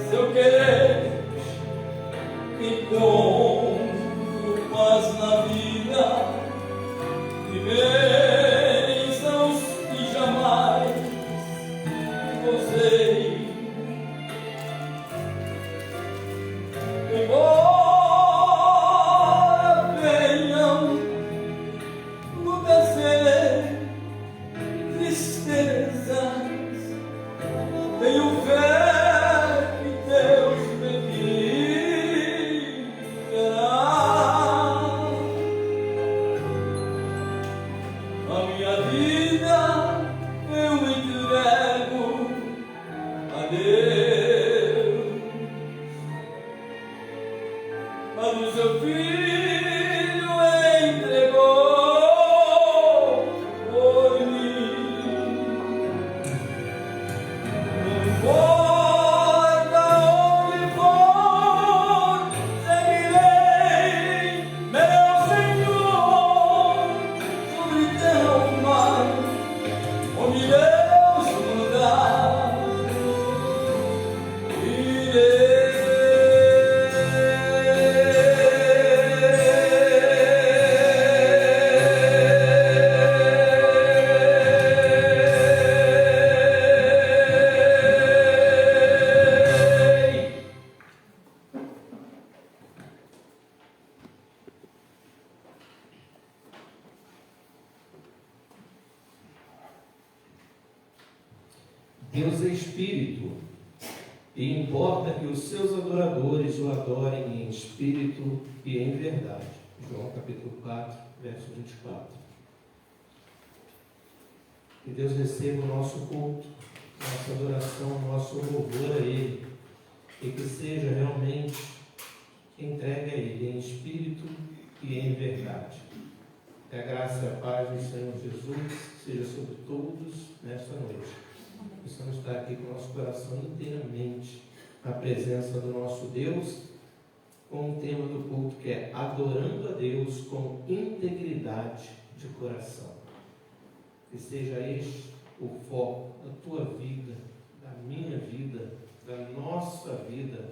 seu querer, encontro paz na vida e bênçãos que jamais gozei. Embora venham no descer tristezas, tenho fé que Deus me guiará. A minha vida eu entrego a Deus. A do seu filho entregou por mim. Não importa onde for, seguirei meu Senhor sobre terra ou mar, onde Deus mandar, irei. Deus é Espírito, e importa que os seus adoradores o adorem em espírito e em verdade. João capítulo 4, verso 24. Que Deus receba o nosso culto, nossa adoração, nosso louvor a Ele, e que seja realmente entregue a Ele em espírito e em verdade. Que a graça e a paz do Senhor Jesus seja sobre todos nesta noite. Precisamos estar aqui com o nosso coração inteiramente na presença do nosso Deus, com o tema do culto que é adorando a Deus com integridade de coração. Que seja este o foco da tua vida, da minha vida, da nossa vida,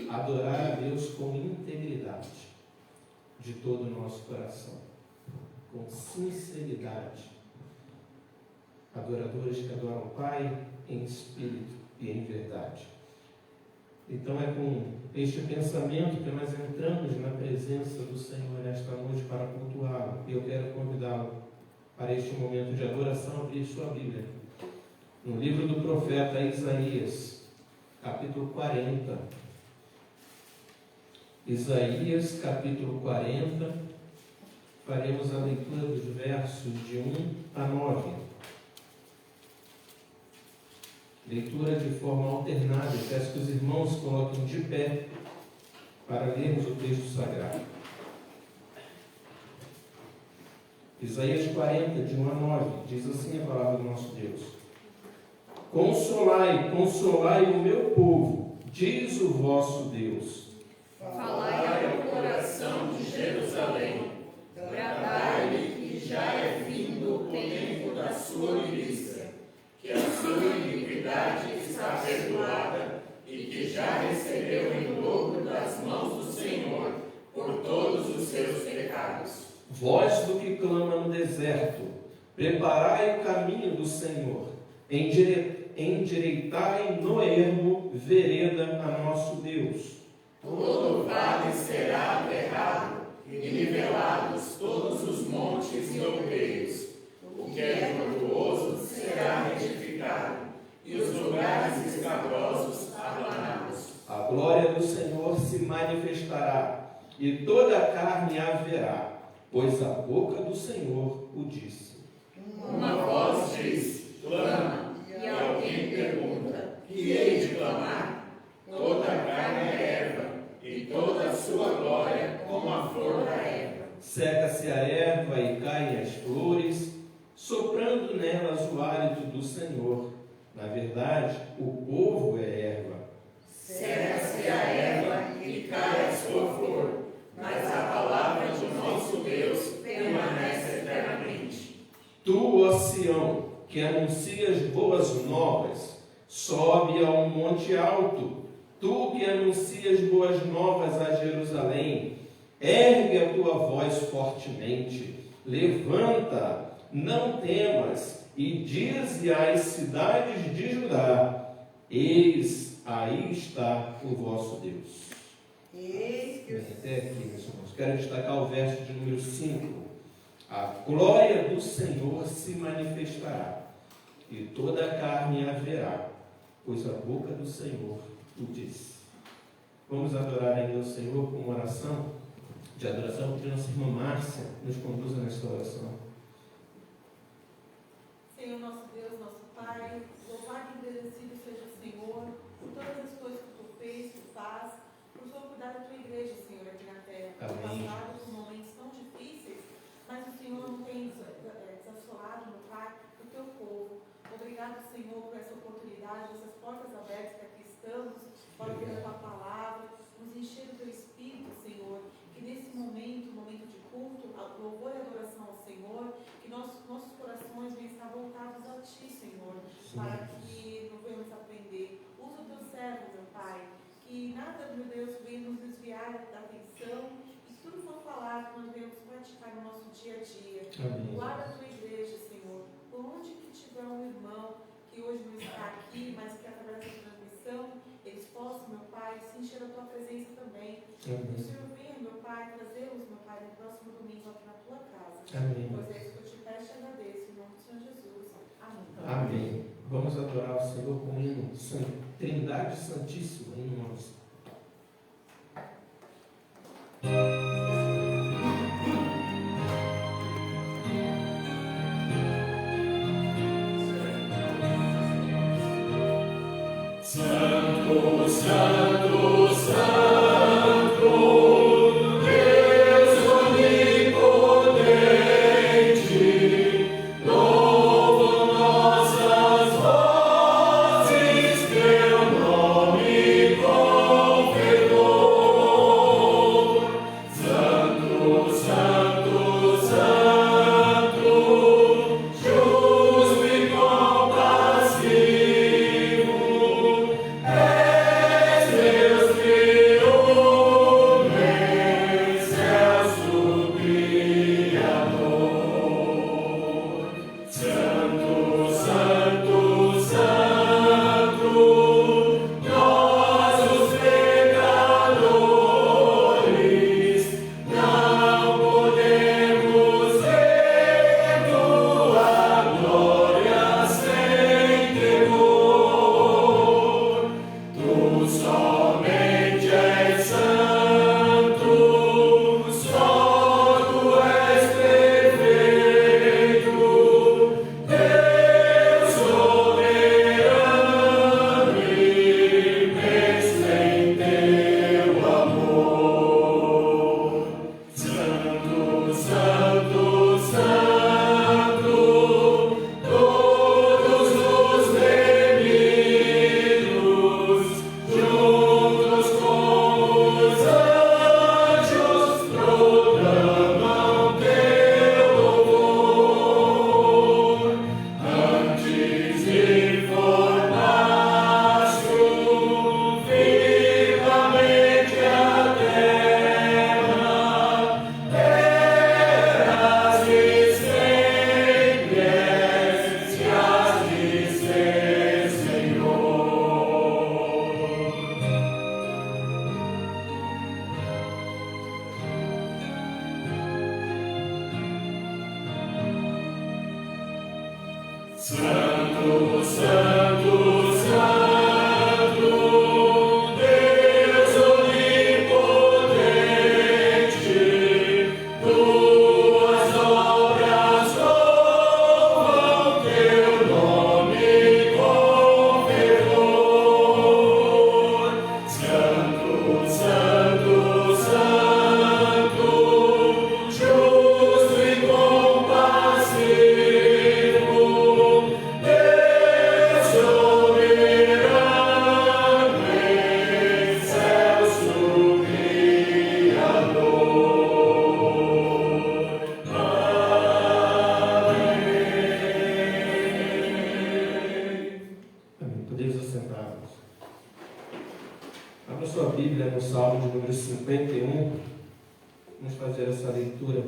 adorar a Deus com integridade de todo o nosso coração, com sinceridade. Adoradores que adoram o Pai em espírito e em verdade. Então é com este pensamento que nós entramos na presença do Senhor nesta noite para cultuá-lo. E eu quero convidá-lo para este momento de adoração, abrir sua Bíblia. No livro do profeta Isaías, capítulo 40. Isaías, capítulo 40. Faremos a leitura dos versos de 1 a 9. Leitura de forma alternada. Eu peço que os irmãos coloquem de pé para lermos o texto sagrado. Isaías 40, de 1 a 9, diz assim a palavra do nosso Deus: Consolai, consolai o meu povo, diz o vosso Deus. Falai ao coração de Jerusalém, bradai-lhe que já é vindo o tempo da sua milícia, que a sua iniquidade está perdoada e que já recebeu em dobro das mãos do Senhor por todos os seus pecados. Voz do que clama no deserto, preparai o caminho do Senhor, endireitai no ermo vereda a nosso Deus. Todo vale será aterrado e nivelados todos os montes e outeiros. O que é tortuoso será retificado, e os lugares escabrosos aplanados. A glória do Senhor se manifestará, e toda a carne a verá, pois a boca do Senhor o disse. Uma voz diz, clama, e alguém pergunta, que hei de clamar? Toda a carne é erva, e toda a sua glória como a flor da erva. Seca-se a erva e caem as flores, soprando nelas o hálito do Senhor. Na verdade, o povo é erva. Seca-se a erva e cai a sua flor, mas a palavra do nosso Deus permanece eternamente. Tu, ó Sião, que anuncias boas novas, sobe a um monte alto, Tu que anuncias boas novas a Jerusalém, ergue a tua voz fortemente, levanta, não temas, e dize às cidades de Judá: eis, aí está o vosso Deus. Até aqui, meus irmãos. Quero destacar o verso de número 5. A glória do Senhor se manifestará, e toda a carne a verá, pois a boca do Senhor o disse. Vamos adorar ainda o Senhor com uma oração de adoração, que nossa irmã Márcia nos conduza nesta oração. Senhor, nosso Deus, nosso Pai, louvado e agradecido seja o Senhor por todas as coisas que Tu fez, Tu faz, por Sua cuidar da Tua igreja, Senhor, aqui na terra. Amém. Passado por momentos tão difíceis, mas o Senhor não tem desassolado, meu Pai, o Teu povo. Obrigado, Senhor, por essa oportunidade, essas portas abertas que aqui estamos, para ouvir a Tua palavra, nos encher do Teu Espírito, Senhor, que nesse momento de culto, louvor e adoração ao Senhor, que nossos corações venham estar voltados a Ti, Senhor, para que não venhamos aprender. Usa o Teu servo, meu Pai, que nada, meu Deus, venha nos desviar da atenção, e se tudo for falado, nós venhamos praticar no nosso dia a dia. Amém. Guarda a Tua igreja, Senhor, por onde que tiver um irmão que hoje não está aqui, mas que através da transmissão, eles possam, meu Pai, se encher da Tua presença também. Amém. O Senhor venha, meu Pai, trazê-los, meu Pai, no próximo domingo aqui na Tua casa. Amém. Pois é isso que eu te peço e agradeço, em nome do Senhor Jesus. Amém. Amém. Vamos adorar o Senhor com o hino Trindade Santíssima em nós. Santo, Santo, Santo. Abra sua Bíblia no Salmo de número 51. Vamos fazer essa leitura.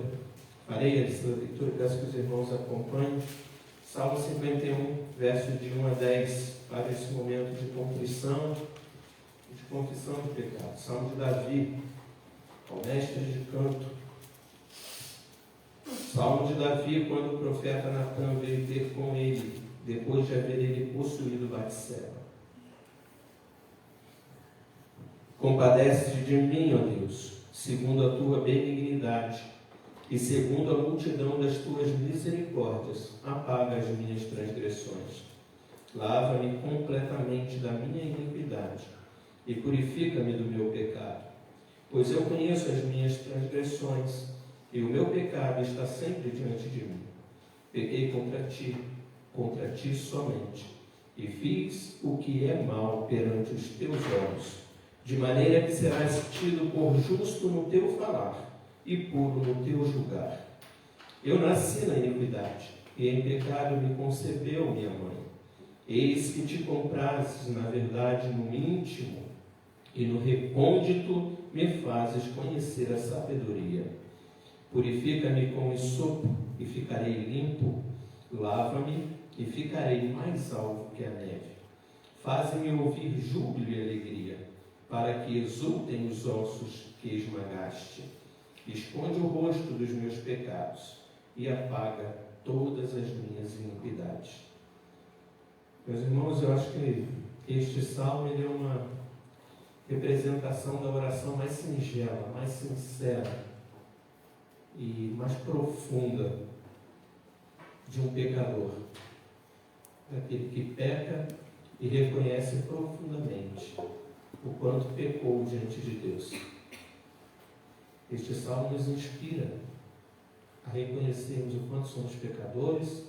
Farei essa leitura, peço que os irmãos acompanhem. Salmo 51, versos de 1 a 10, para esse momento de contrição e de confissão de pecado. Salmo de Davi, ao mestre de canto. Salmo de Davi, quando o profeta Natan veio ter com ele, depois de haver ele possuído Batseba. Compadece-te de mim, ó Deus, segundo a tua benignidade, e segundo a multidão das tuas misericórdias, apaga as minhas transgressões. Lava-me completamente da minha iniquidade, e purifica-me do meu pecado. Pois eu conheço as minhas transgressões, e o meu pecado está sempre diante de mim. Pequei contra ti somente, e fiz o que é mal perante os teus olhos, de maneira que serás tido por justo no teu falar e puro no teu julgar. Eu nasci na iniquidade, e em pecado me concebeu minha mãe. Eis que te comprases, na verdade, no íntimo, e no recôndito me fazes conhecer a sabedoria. Purifica-me com esopo, e ficarei limpo. Lava-me, e ficarei mais alvo que a neve. Faze-me ouvir júbilo e alegria, para que exultem os ossos que esmagaste. Esconde o rosto dos meus pecados e apaga todas as minhas iniquidades. Meus irmãos, eu acho que este salmo ele é uma representação da oração mais singela, mais sincera e mais profunda de um pecador, daquele que peca e reconhece profundamente o quanto pecou diante de Deus. Este salmo nos inspira a reconhecermos o quanto somos pecadores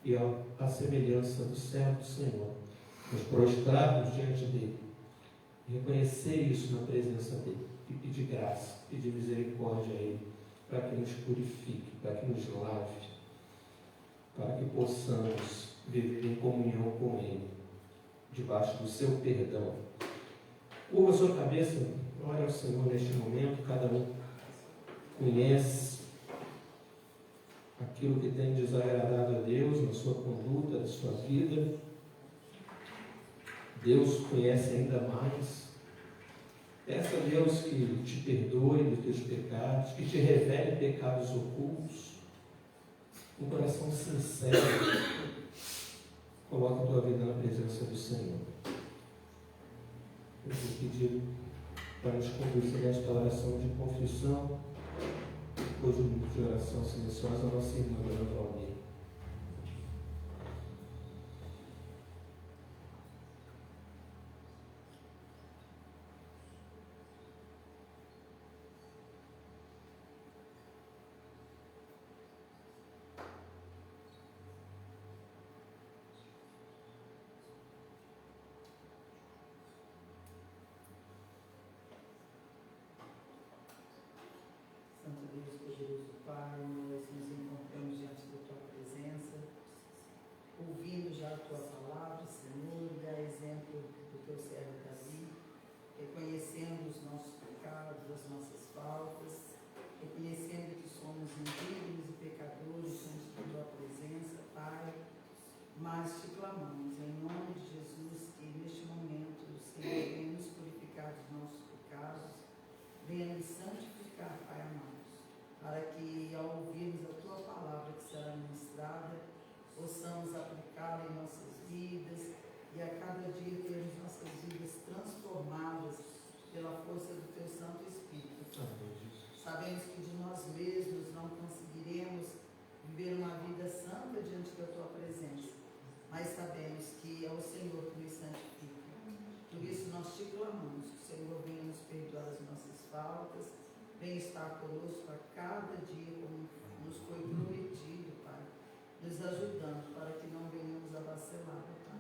e a semelhança do servo do Senhor, nos prostrarmos diante dele, reconhecer isso na presença dele e pedir graça, pedir misericórdia a ele, para que nos purifique, para que nos lave, para que possamos viver em comunhão com ele, debaixo do seu perdão. Curva a sua cabeça, ore ao Senhor neste momento. Cada um conhece aquilo que tem desagradado a Deus na sua conduta, na sua vida. Deus conhece ainda mais. Peça a Deus que te perdoe dos teus pecados, que te revele pecados ocultos. Um coração sincero, coloca a tua vida na presença do Senhor. Eu vou pedir para nos conduzir nesta oração de confissão, depois de um minuto de oração silenciosa, a nossa irmã Dona Valmir. Santo Deus, poderoso Pai, nós nos encontramos diante da Tua presença, ouvindo já a Tua palavra, Senhor, dá exemplo do Teu servo Davi, reconhecendo os nossos pecados, as nossas faltas, reconhecendo que somos indignos e pecadores diante da Tua presença, Pai, mas te clamamos em nome de Jesus que neste momento o Senhor venha nos purificar dos nossos pecados, venha nos santificar, Pai amado, para que ao ouvirmos a Tua palavra que será ministrada, possamos aplicá-la em nossas vidas e a cada dia termos nossas vidas transformadas pela força do Teu Santo Espírito. Sabemos que de nós mesmos não conseguiremos viver uma vida santa diante da Tua presença, mas sabemos que é o Senhor que nos santifica. Por isso nós te clamamos que o Senhor venha nos perdoar as nossas faltas, venha estar conosco a cada dia, como nos foi prometido, Pai, nos ajudando para que não venhamos a vacilar, Pai.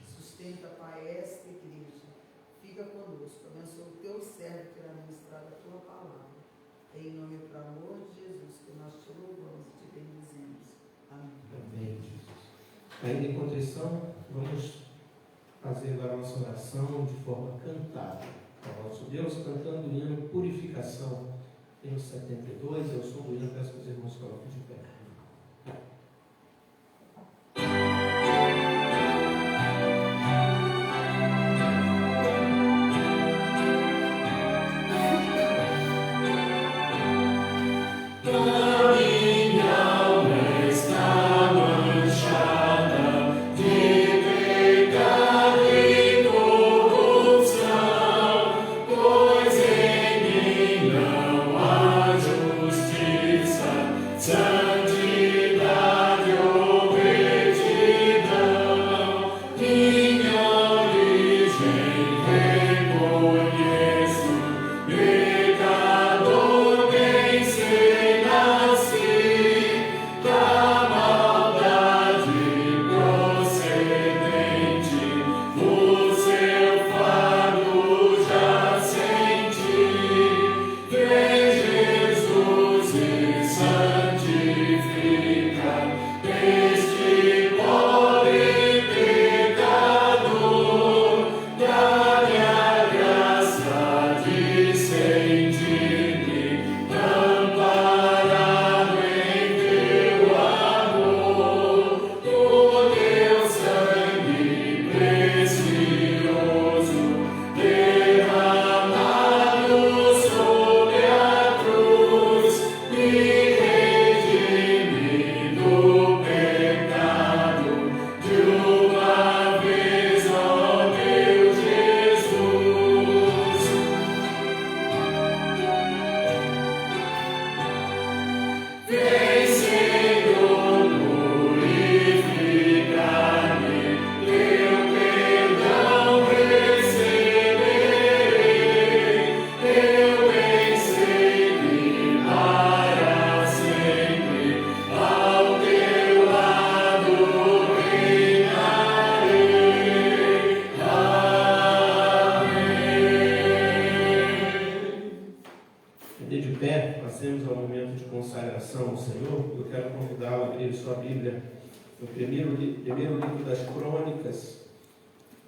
Sustenta, Pai, esta igreja, fica conosco, abençoa o Teu servo que irá ministrar a Tua palavra. Em nome e por amor de Jesus, que nós te louvamos e te bendizemos. Amém. Amém, Jesus. Ainda em contrição, vamos fazer agora a nossa oração de forma cantada. nosso Deus, cantando o hino Purificação, hino 72. Eu sou do hino, peço que os irmãos coloquem de pé.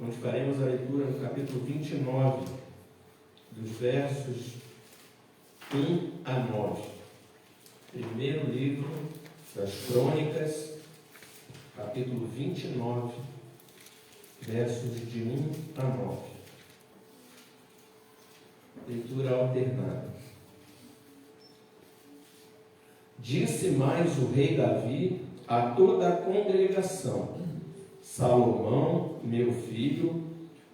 Onde faremos a leitura no capítulo 29, dos versos 1 a 9. Primeiro livro das Crônicas, capítulo 29, versos de 1 a 9. Leitura alternada. Disse mais o rei Davi a toda a congregação: Salomão, meu filho,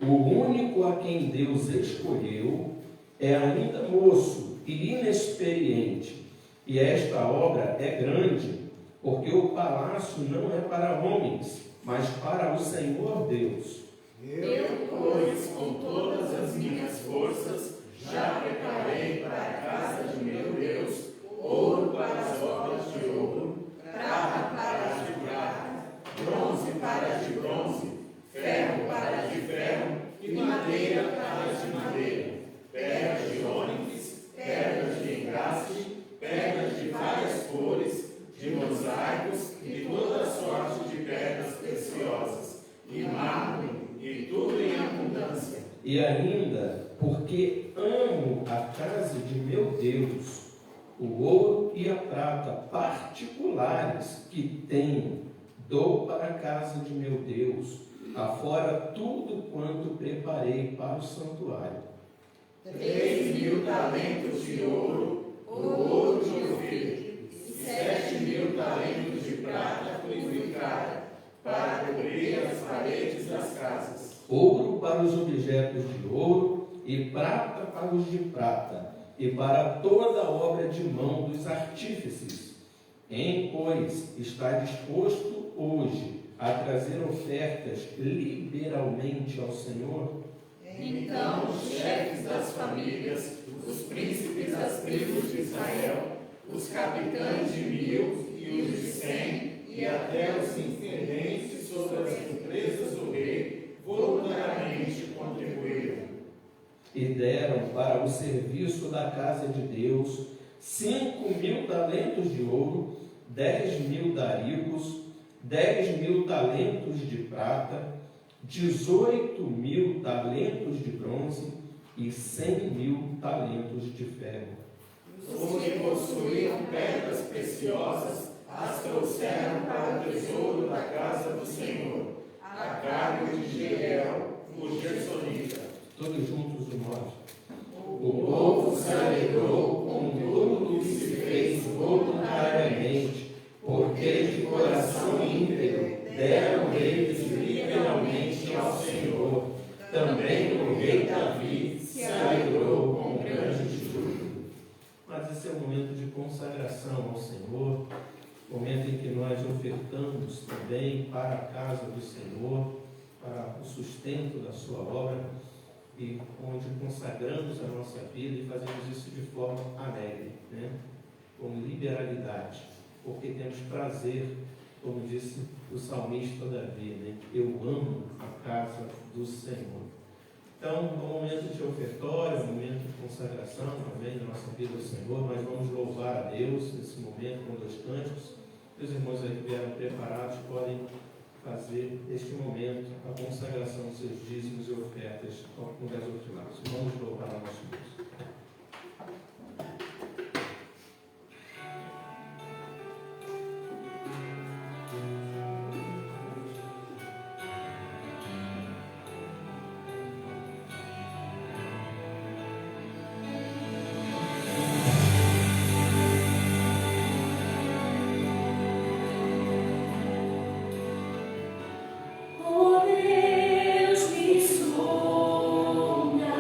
o único a quem Deus escolheu, é ainda moço e inexperiente, e esta obra é grande, porque o palácio não é para homens, mas para o Senhor Deus. Eu, pois, com todas as minhas forças, já preparei para a casa de meu Deus ouro para as obras de ouro, prata para as de prata, bronze para as de bronze, ferro para as de ferro e madeira para as de madeira, pedras de ônix, pedras de engaste, pedras de várias cores, de mosaicos e toda sorte de pedras preciosas, e mármore, e tudo em abundância. E ainda, porque amo a casa de meu Deus, o ouro e a prata particulares que tenho, dou para a casa de meu Deus, afora tudo quanto preparei para o santuário. 3.000 talentos de ouro, o ouro de Ofir, e 7.000 talentos de prata purificada, para cobrir as paredes das casas. Ouro para os objetos de ouro, e prata para os de prata, e para toda a obra de mão dos artífices. Pois, está disposto hoje a trazer ofertas liberalmente ao Senhor? Então os chefes das famílias, os príncipes das tribos de Israel, os capitães de 1000 e os de 100, e até os intendentes sobre as empresas do rei, voluntariamente contribuíram. E deram para o serviço da casa de Deus 5.000 talentos de ouro, 10.000 daricos, 10.000 talentos de prata, 18.000 talentos de bronze e 100.000 talentos de ferro. Os que possuíam pedras preciosas as trouxeram para o tesouro da casa do Senhor, a cargo de Jeiel, o Gersonita. Todos juntos do norte. O povo se alegrou com tudo o que se fez voluntariamente, porque de coração íntegro deram eles liberalmente ao Senhor. Também o rei Davi se alegrou com grande júbilo. Mas esse é o momento de consagração ao Senhor, momento em que nós ofertamos também para a casa do Senhor, para o sustento da sua obra, e onde consagramos a nossa vida e fazemos isso de forma alegre, né? Com liberalidade, porque temos prazer, como disse o salmista Davi, né? Eu amo a casa do Senhor. Então, no momento de ofertório, no momento de consagração também da nossa vida ao Senhor, nós vamos louvar a Deus nesse momento com 2 cânticos. Os irmãos aí que vieram preparados podem fazer neste momento a consagração dos seus dízimos e ofertas no gasofilados. Vamos louvar a nosso Deus. Oh Deus, me sonda.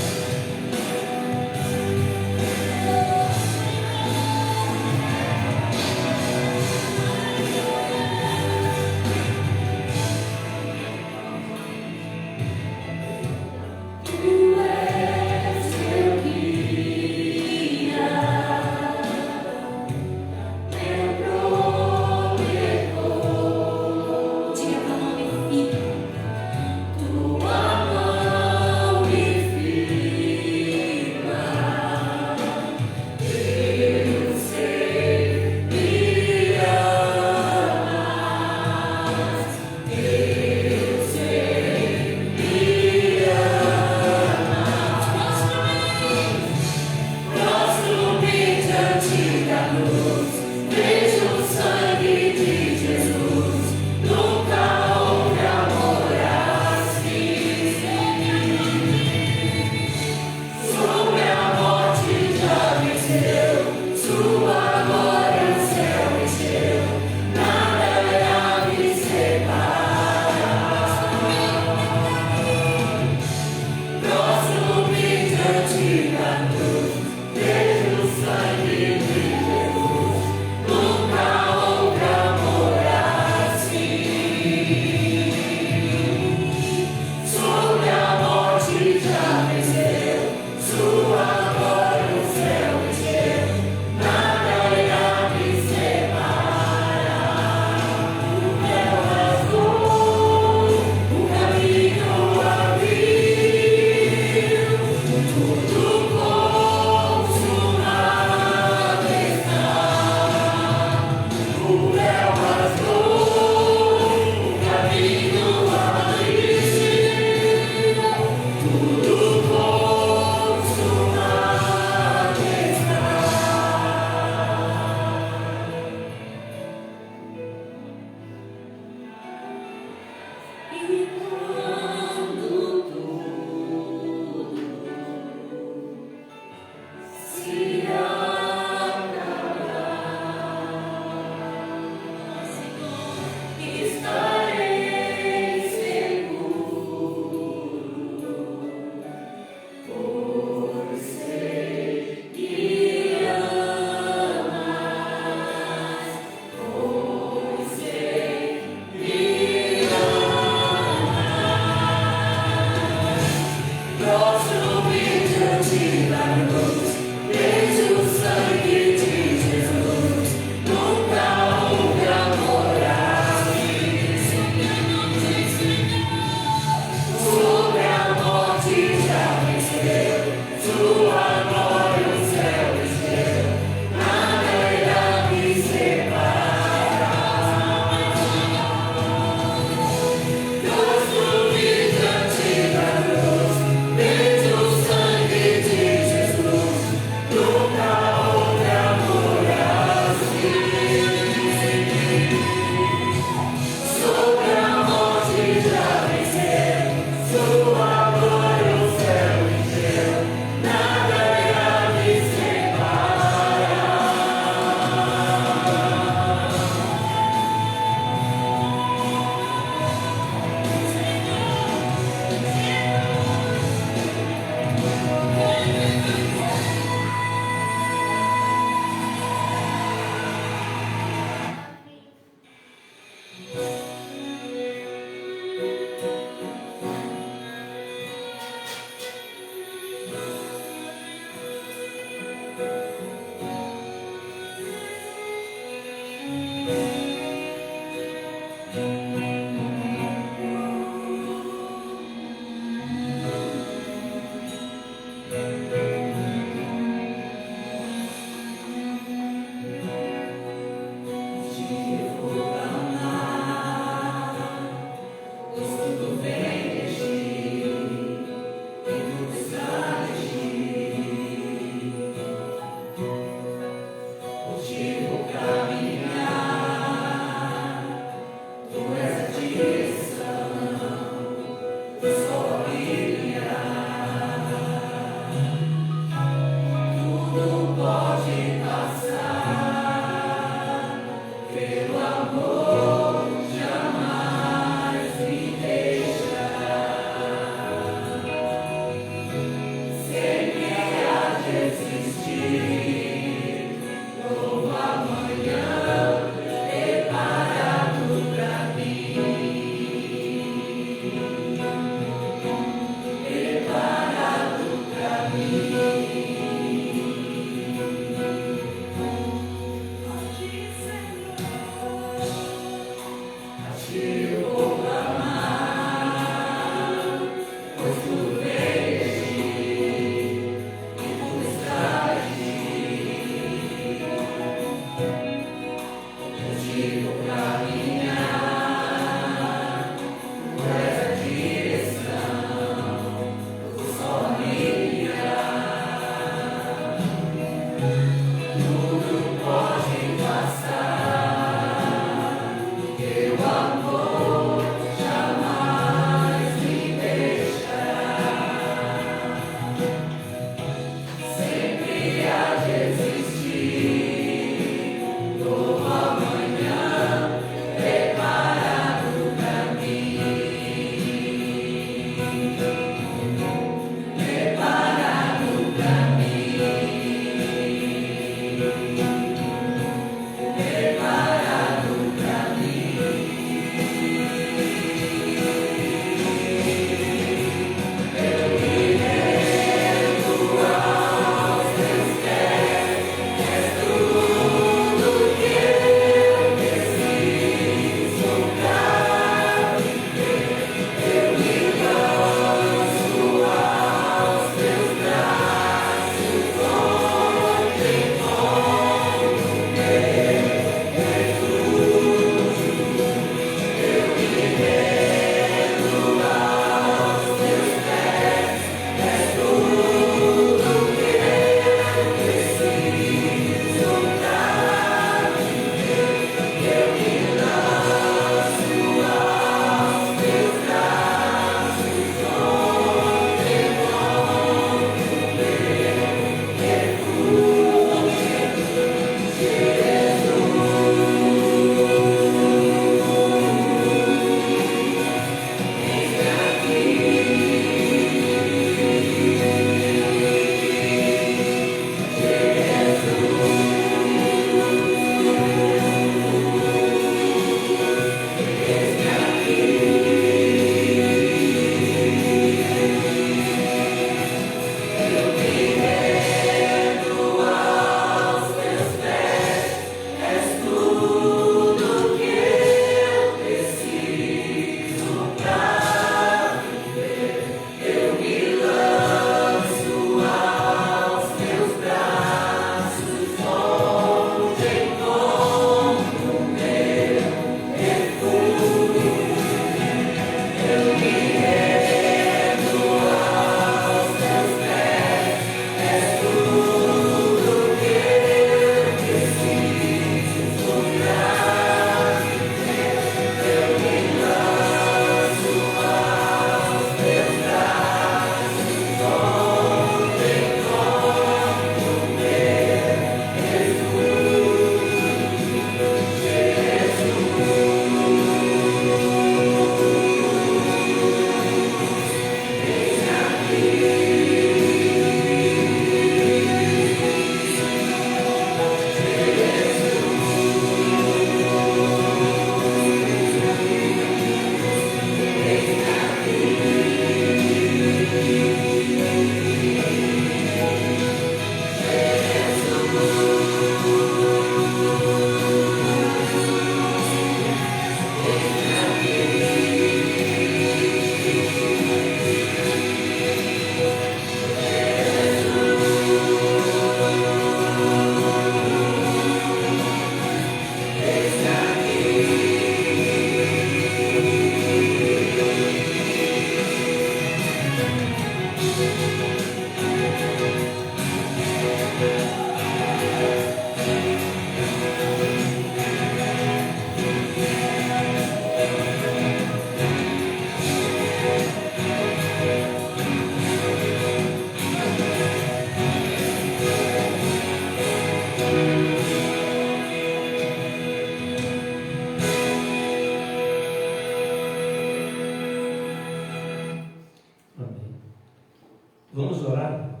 Vamos orar,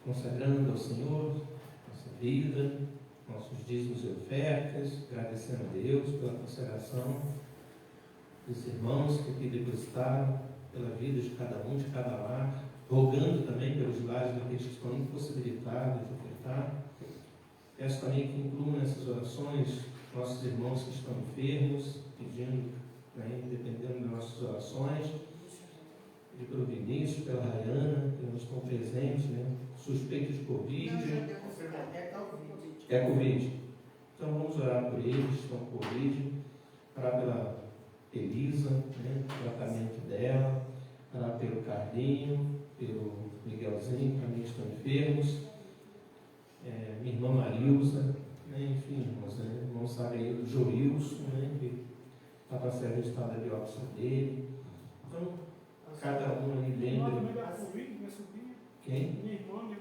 consagrando ao Senhor nossa vida, nossos dízimos e ofertas, agradecendo a Deus pela consagração dos irmãos que aqui depositaram, pela vida de cada um, de cada lar, rogando também pelos lares daqueles que estão impossibilitados de ofertar. Peço também que incluam nessas orações nossos irmãos que estão enfermos, pedindo, dependendo das nossas orações, de pelo Vinícius, pela Rayana, que não estão presentes, suspeito de Covid. É Covid. Então vamos orar por eles que estão com Covid, orar pela Elisa, o tratamento dela, orar pelo Carlinho, pelo Miguelzinho, que também estão enfermos, minha irmã Marilza, enfim, irmão sabe aí do Joilson, que está para ser registrada a biópsia dele. Então, cada um aí lembra. Quem? Minha irmã e minha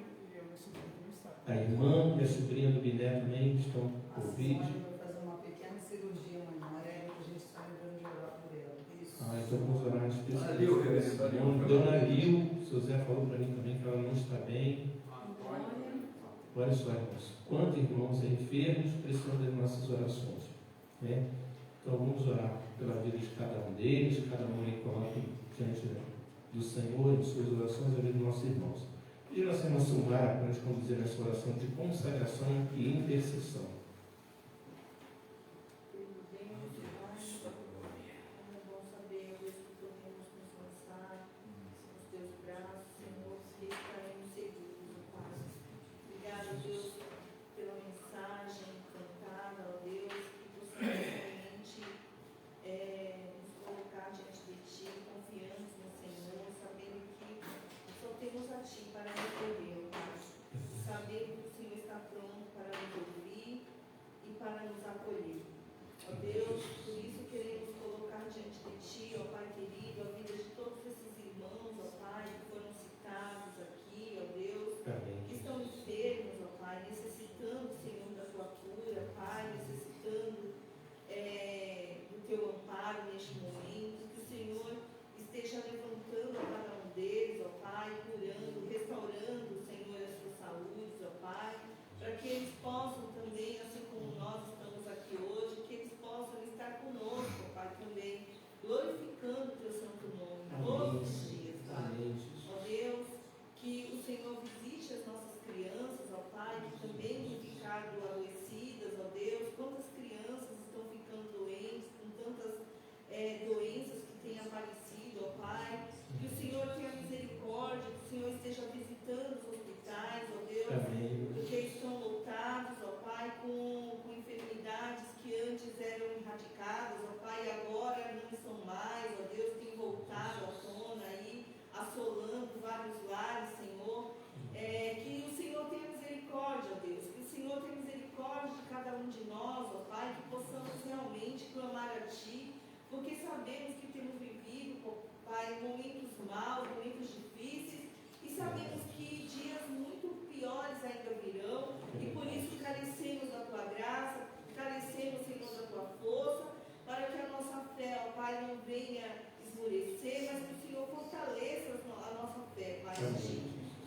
sobrinha também está. A irmã e a sobrinha do Biné também estão com Covid. Vai fazer uma pequena cirurgia amanhã, que a gente está lembrando de orar por ela. Isso. Então vamos orar em Valeu, reverendo. Dona Lil, o seu Zé falou para mim também que ela não está bem. Olha só, irmãos, quantos irmãos enfermos precisam das nossas orações, Então vamos orar pela vida de cada um deles, cada um aí coloque diante do Senhor em suas orações a vida dos nossos irmãos. E nós temos Silmara para nos conduzir nessa oração de consagração e intercessão.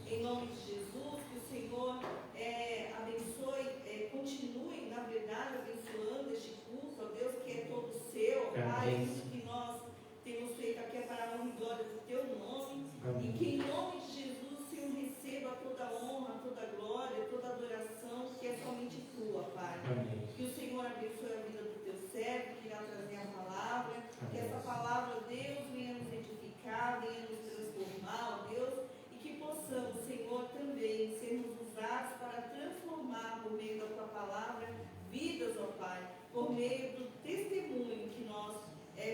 Em nome de Jesus, que o Senhor abençoe, continue, na verdade, abençoando este culto, ó Deus, que é todo seu, Pai, tudo que nós temos feito aqui é para a honra e glória do teu nome. E que em nome de Jesus o Senhor receba toda a honra, toda a glória, toda a adoração, que é somente tua, Pai. Amém. Que o Senhor abençoe a vida do teu servo, que irá trazer a palavra, que essa palavra, Deus, venha nos edificar, venha nos transformar, ó Deus, e que possamos, Senhor, também sermos usados para transformar por meio da tua palavra vidas, ó Pai, por meio do testemunho que nós,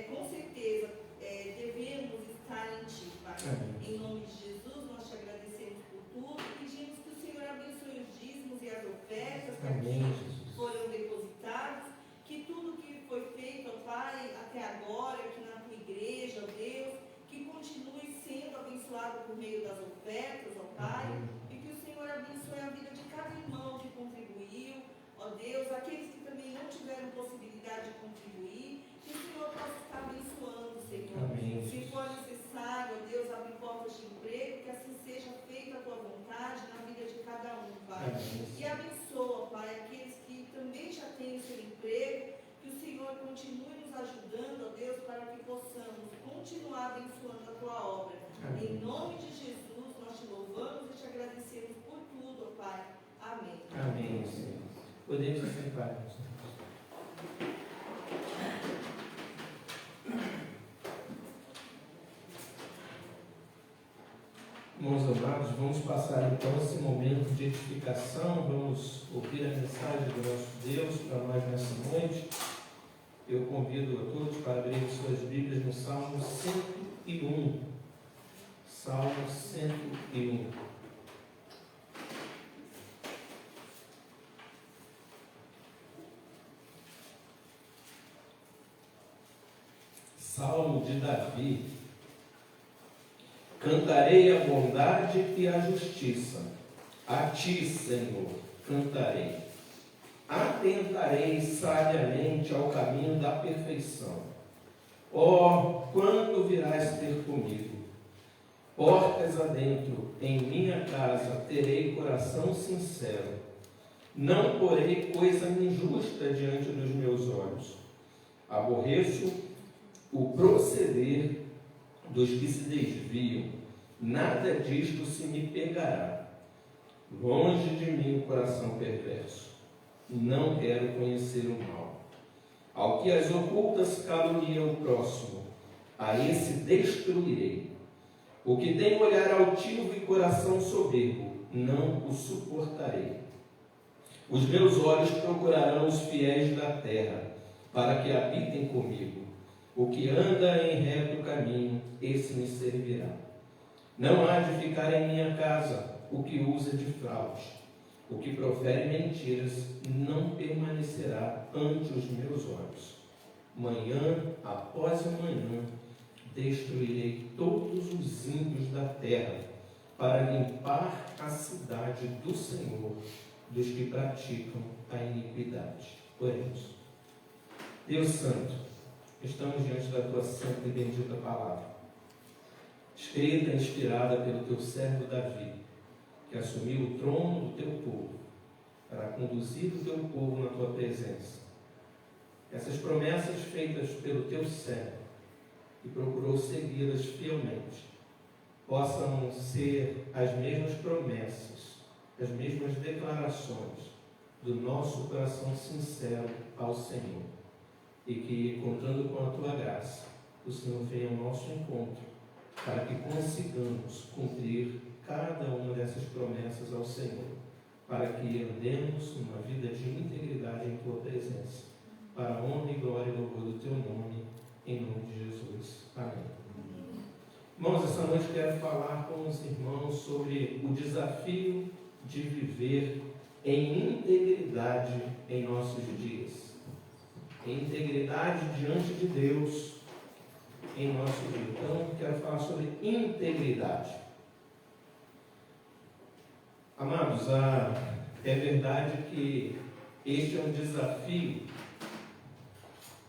com certeza, devemos estar em Ti, Pai. Amém. Em nome de Jesus, nós te agradecemos por tudo e pedimos que o Senhor abençoe os dízimos e as ofertas que Amém, aqui Jesus. foram depositados, que tudo que foi feito, ó Pai, até agora, aqui na tua igreja, ó Deus, que continue sendo abençoado por meio das ofertas, ó Pai, Amém. e que o Senhor abençoe a vida de cada irmão que contribuiu, ó Deus, aqueles que também não tiveram possibilidade de contribuir, que o Senhor possa estar abençoando, Senhor. Amém. Se for necessário, ó Deus, abrir portas de emprego, que assim seja. seja feita a tua vontade na vida de cada um, Pai. Amém. E abençoa, Pai, aqueles que também já têm o seu emprego, que o Senhor continue nos ajudando, ó Deus, para que possamos continuar abençoando a tua obra. Amém. Em nome de Jesus, nós te louvamos e te agradecemos por tudo, ó Pai. Amém. Amém, Senhor. Podemos se sentar. Irmãos amados, vamos passar então esse momento de edificação, vamos ouvir a mensagem do nosso Deus para nós nessa noite. Eu convido a todos para abrirem suas Bíblias no Salmo 101. Salmo 101. Salmo de Davi. Cantarei a bondade e a justiça. A ti, Senhor, cantarei. Atentarei sabiamente ao caminho da perfeição. Oh, quando virás ter comigo? Portas adentro, em minha casa, terei coração sincero. Não porei coisa injusta diante dos meus olhos. Aborreço o proceder dos que se desviam. Nada disto se me pegará. Longe de mim o coração perverso. Não quero conhecer o mal. Ao que as ocultas calunia o próximo, a esse destruirei. O que tem olhar altivo e coração soberbo, não o suportarei. Os meus olhos procurarão os fiéis da terra, para que habitem comigo. O que anda em reto caminho, esse me servirá. Não há de ficar em minha casa o que usa de fraude. O que profere mentiras não permanecerá ante os meus olhos. Manhã após manhã destruirei todos os ímpios da terra, para limpar a cidade do Senhor, dos que praticam a iniquidade. Oremos. Deus Santo, estamos diante da tua santa e bendita palavra, escrita e inspirada pelo teu servo Davi, que assumiu o trono do teu povo, para conduzir o teu povo na tua presença. Essas promessas feitas pelo teu servo, que procurou segui-las fielmente, possam ser as mesmas promessas, as mesmas declarações do nosso coração sincero ao Senhor. E que, contando com a tua graça, o Senhor venha ao nosso encontro, para que consigamos cumprir cada uma dessas promessas ao Senhor, para que andemos uma vida de integridade em tua presença, para a honra e glória e louvor do teu nome, em nome de Jesus. Amém. Irmãos, essa noite quero falar com os irmãos sobre o desafio de viver em integridade em nossos dias. Em integridade diante de Deus em nosso dia. Então, quero falar sobre integridade. Amados, é verdade que este é um desafio.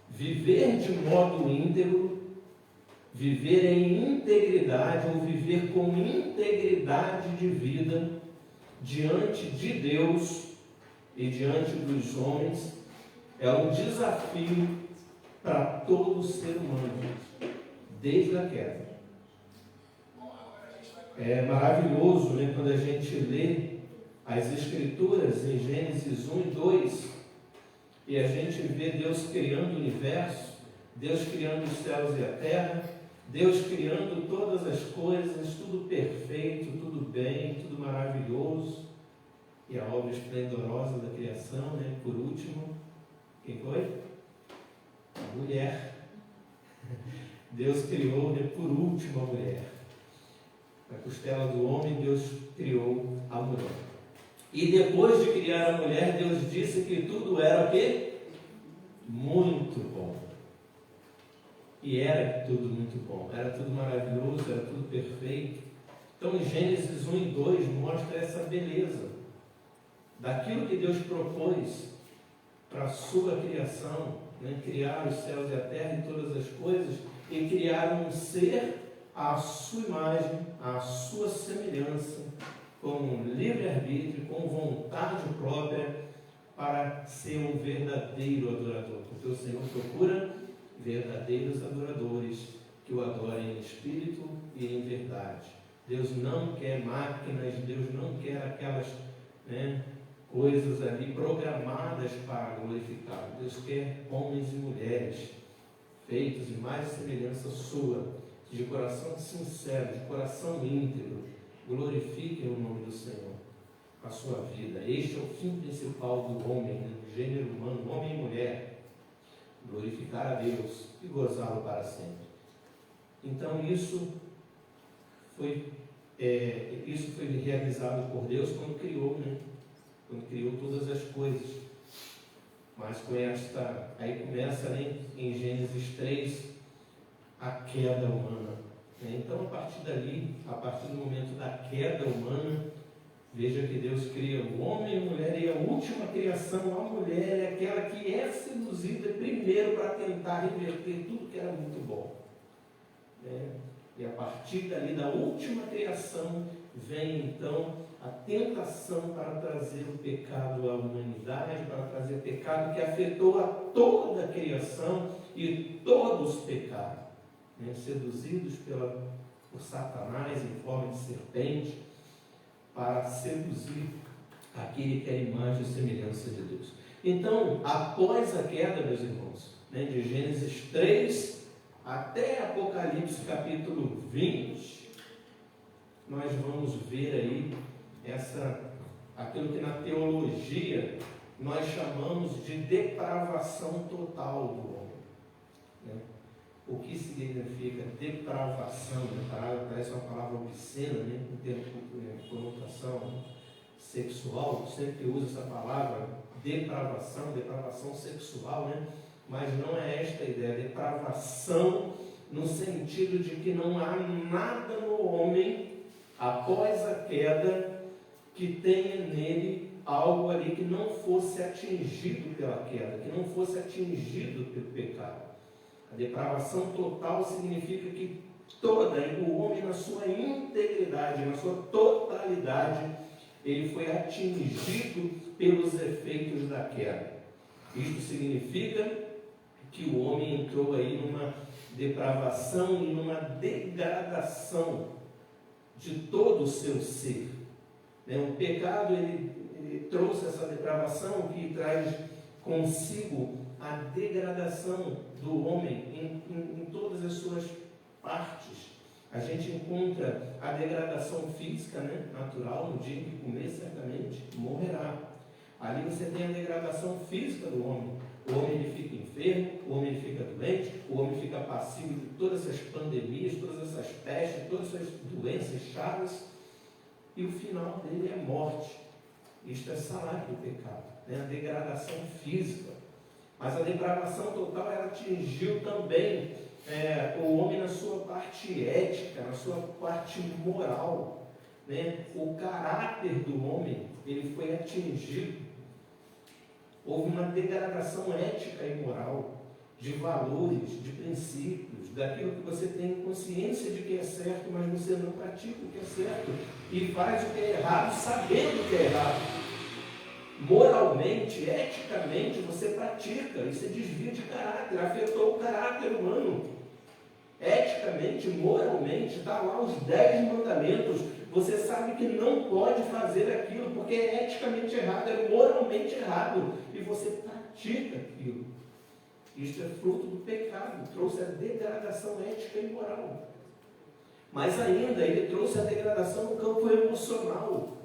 Viver de modo íntegro, viver em integridade ou viver com integridade de vida diante de Deus e diante dos homens é um desafio para todo ser humano, desde a queda. É maravilhoso, né, quando a gente lê as Escrituras em Gênesis 1 e 2 e a gente vê Deus criando o universo, Deus criando os céus e a terra, Deus criando todas as coisas, tudo perfeito, tudo bem, tudo maravilhoso, e a obra esplendorosa da criação, né? Por último, quem foi? A mulher. Deus criou, né, por último, a mulher. Na costela do homem, Deus criou a mulher. E depois de criar a mulher, Deus disse que tudo era o quê? Muito bom. E era tudo muito bom. Era tudo maravilhoso, era tudo perfeito. Então, em Gênesis 1 e 2, mostra essa beleza daquilo que Deus propôs para a sua criação, né? Criar os céus e a terra e todas as coisas, e criar um ser à sua imagem, à sua semelhança, com livre-arbítrio, com vontade própria, para ser um verdadeiro adorador. Porque o Senhor procura verdadeiros adoradores que o adorem em espírito e em verdade. Deus não quer máquinas, Deus não quer aquelas coisas ali programadas para glorificar. Deus quer homens e mulheres feitos em mais semelhança sua, de coração sincero, de coração íntegro, glorifiquem o nome do Senhor, a sua vida. Este é o fim principal do homem, do gênero humano, homem e mulher, glorificar a Deus e gozá-lo para sempre. Então isso foi realizado por Deus quando criou, quando criou todas as coisas. Mas com aí começa em Gênesis 3, a queda humana. Então, a partir dali, a partir do momento da queda humana, veja que Deus cria o homem e a mulher, e a última criação, a mulher, é aquela que é seduzida primeiro para tentar reverter tudo que era muito bom. E a partir dali, da última criação, vem então a tentação para trazer o pecado à humanidade, para trazer o pecado que afetou a toda a criação, e todos pecaram, seduzidos por Satanás em forma de serpente, para seduzir aquele que é a imagem e semelhança de Deus. Então, após a queda, meus irmãos, de Gênesis 3 até Apocalipse capítulo 20, nós vamos ver aí aquilo que na teologia nós chamamos de depravação total do homem. O que significa depravação? Parece uma palavra obscena, em termos de conotação sexual, sempre usa essa palavra, depravação sexual, mas não é esta a ideia. Depravação no sentido de que não há nada no homem, após a queda, que tenha nele algo ali que não fosse atingido pela queda, que não fosse atingido pelo pecado. A depravação total significa que o homem na sua integridade, na sua totalidade, ele foi atingido pelos efeitos da queda. Isto significa que o homem entrou aí numa depravação e numa degradação de todo o seu ser. O pecado ele trouxe essa depravação que traz consigo a degradação do homem em todas as suas partes. A gente encontra a degradação física, natural, no dia em que comer, certamente morrerá. Ali você tem a degradação física do homem. O homem ele fica enfermo, o homem ele fica doente, o homem fica passivo de todas essas pandemias, todas essas pestes, todas essas doenças chaves, e o final dele é morte. Isto é salário do pecado, a degradação física. Mas a depravação total, ela atingiu também o homem na sua parte ética, na sua parte moral. O caráter do homem, ele foi atingido. Houve uma degradação ética e moral, de valores, de princípios, daquilo que você tem consciência de que é certo, mas você não pratica o que é certo, e faz o que é errado, sabendo que é errado. Moralmente, eticamente, você pratica, e você desvia de caráter, afetou o caráter humano. Eticamente, moralmente, está lá os 10 mandamentos, você sabe que não pode fazer aquilo, porque é eticamente errado, é moralmente errado, e você pratica aquilo. Isto é fruto do pecado, trouxe a degradação ética e moral. Mas ainda, ele trouxe a degradação no campo emocional.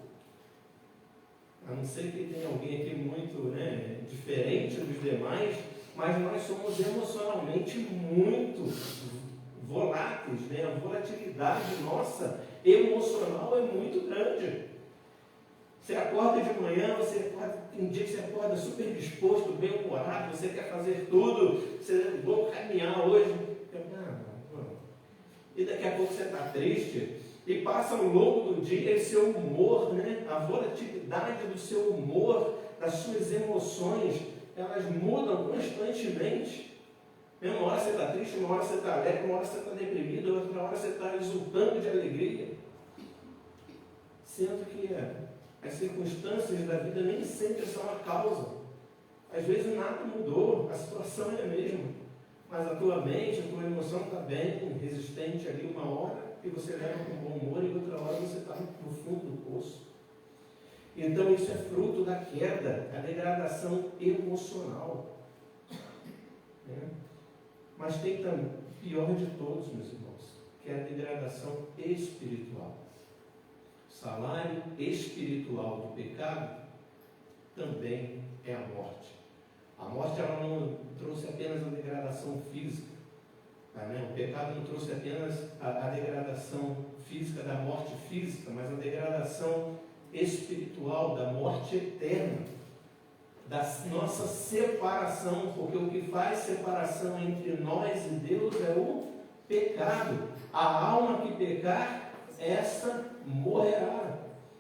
A não ser que tenha alguém aqui muito diferente dos demais, mas nós somos emocionalmente muito voláteis, a volatilidade nossa emocional é muito grande. Você acorda de manhã, tem dia que você acorda super disposto, bem-humorado, você quer fazer tudo, vou caminhar hoje. E daqui a pouco você está triste, e passa ao longo do dia esse seu humor, a volatilidade do seu humor, das suas emoções, elas mudam constantemente. Uma hora você está triste, uma hora você está alegre, uma hora você está deprimido, outra hora você está exultando de alegria, sendo que as circunstâncias da vida nem sempre são a causa. Às vezes nada mudou, a situação é a mesma, mas a tua mente, a tua emoção está bem resistente ali uma hora, e você leva com bom humor, e outra hora você está no fundo do poço. Então isso é fruto da queda, a degradação emocional. Né? Mas tem também, pior de todos, meus irmãos, que é a degradação espiritual. O salário espiritual do pecado também é a morte. A morte ela não trouxe apenas a degradação física. Né? O pecado não trouxe apenas a degradação física da morte física, mas a degradação espiritual, da morte eterna, da nossa separação, porque o que faz separação entre nós e Deus é o pecado. A alma que pecar, essa morrerá.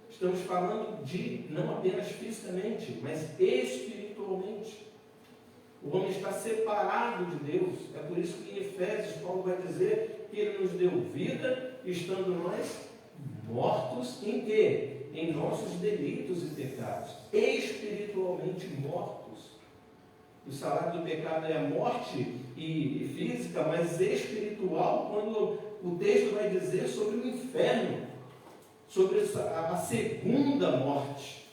Estamos falando de, não apenas fisicamente, mas espiritualmente. O homem está separado de Deus. É por isso que em Efésios Paulo vai dizer que Ele nos deu vida, estando nós mortos em quê? Em nossos delitos e pecados. Espiritualmente mortos. O salário do pecado é a morte e física, mas espiritual, quando o texto vai dizer sobre o inferno, sobre a segunda morte.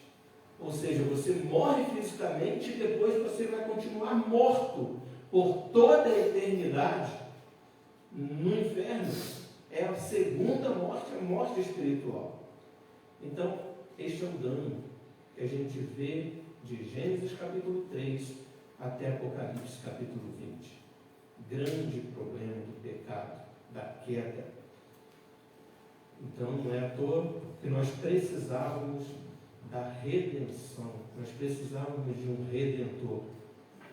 Ou seja, você morre fisicamente e depois você vai continuar morto por toda a eternidade no inferno. É a segunda morte, a morte espiritual. Então, este é o dano que a gente vê de Gênesis capítulo 3 até Apocalipse capítulo 20. Grande problema do pecado, da queda. Então, não é à toa que nós precisávamos da redenção. Nós precisávamos de um redentor.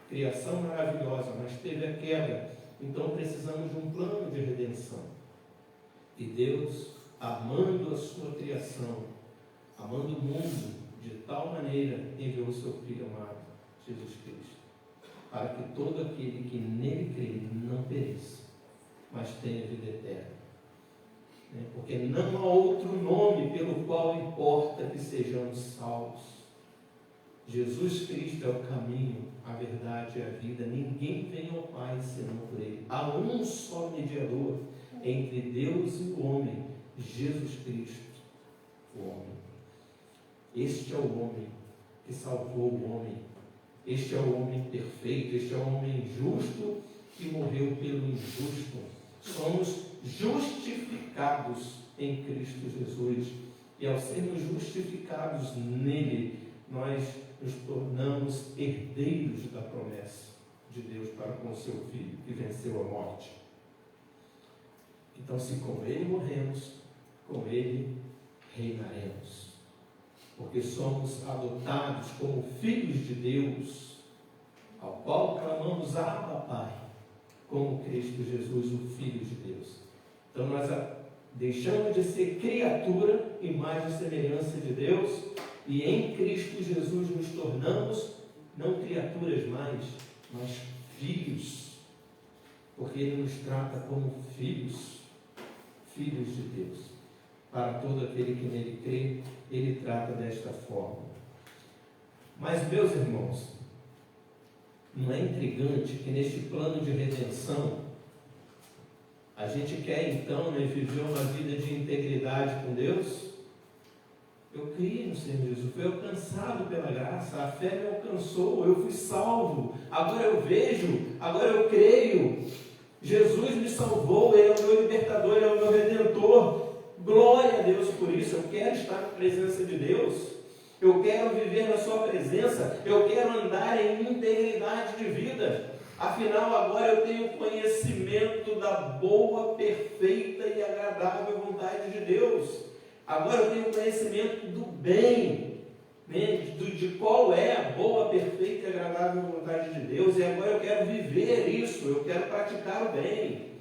Criação maravilhosa, mas teve a queda. Então, precisamos de um plano de redenção. E Deus, amando a sua criação, amando o mundo de tal maneira, enviou o seu Filho amado, Jesus Cristo, para que todo aquele que nele crê não pereça, mas tenha vida eterna. Porque não há outro nome pelo qual importa que sejamos salvos. Jesus Cristo é o caminho, a verdade e a vida. Ninguém vem ao Pai senão por Ele. Há um só mediador entre Deus e o homem, Jesus Cristo, o homem. Este é o homem que salvou o homem. Este é o homem perfeito. Este é o homem justo que morreu pelo injusto. Somos justificados em Cristo Jesus. E ao sermos justificados nele, nós nos tornamos herdeiros da promessa de Deus para com o seu Filho, que venceu a morte. Então, se com ele morremos, com ele reinaremos. Porque somos adotados como filhos de Deus, ao qual clamamos Abba, Pai, como Cristo Jesus, o Filho de Deus. Então nós deixamos de ser criatura, imagem e semelhança de Deus, e em Cristo Jesus nos tornamos, não criaturas mais, mas filhos, porque Ele nos trata como filhos, filhos de Deus. Para todo aquele que nele crê, Ele trata desta forma. Mas, meus irmãos, não é intrigante que neste plano de redenção, a gente quer então viver uma vida de integridade com Deus? Eu criei no Senhor Jesus, fui alcançado pela graça, a fé me alcançou, eu fui salvo, agora eu vejo, agora eu creio. Jesus me salvou, Ele é o meu libertador, Ele é o meu redentor. Glória a Deus por isso. Eu quero estar na presença de Deus, eu quero viver na sua presença, eu quero andar em integridade de vida. Afinal, agora eu tenho conhecimento da boa, perfeita e agradável vontade de Deus. Agora eu tenho conhecimento do bem, de qual é a boa, perfeita e agradável vontade de Deus. E agora eu quero viver isso, eu quero praticar o bem.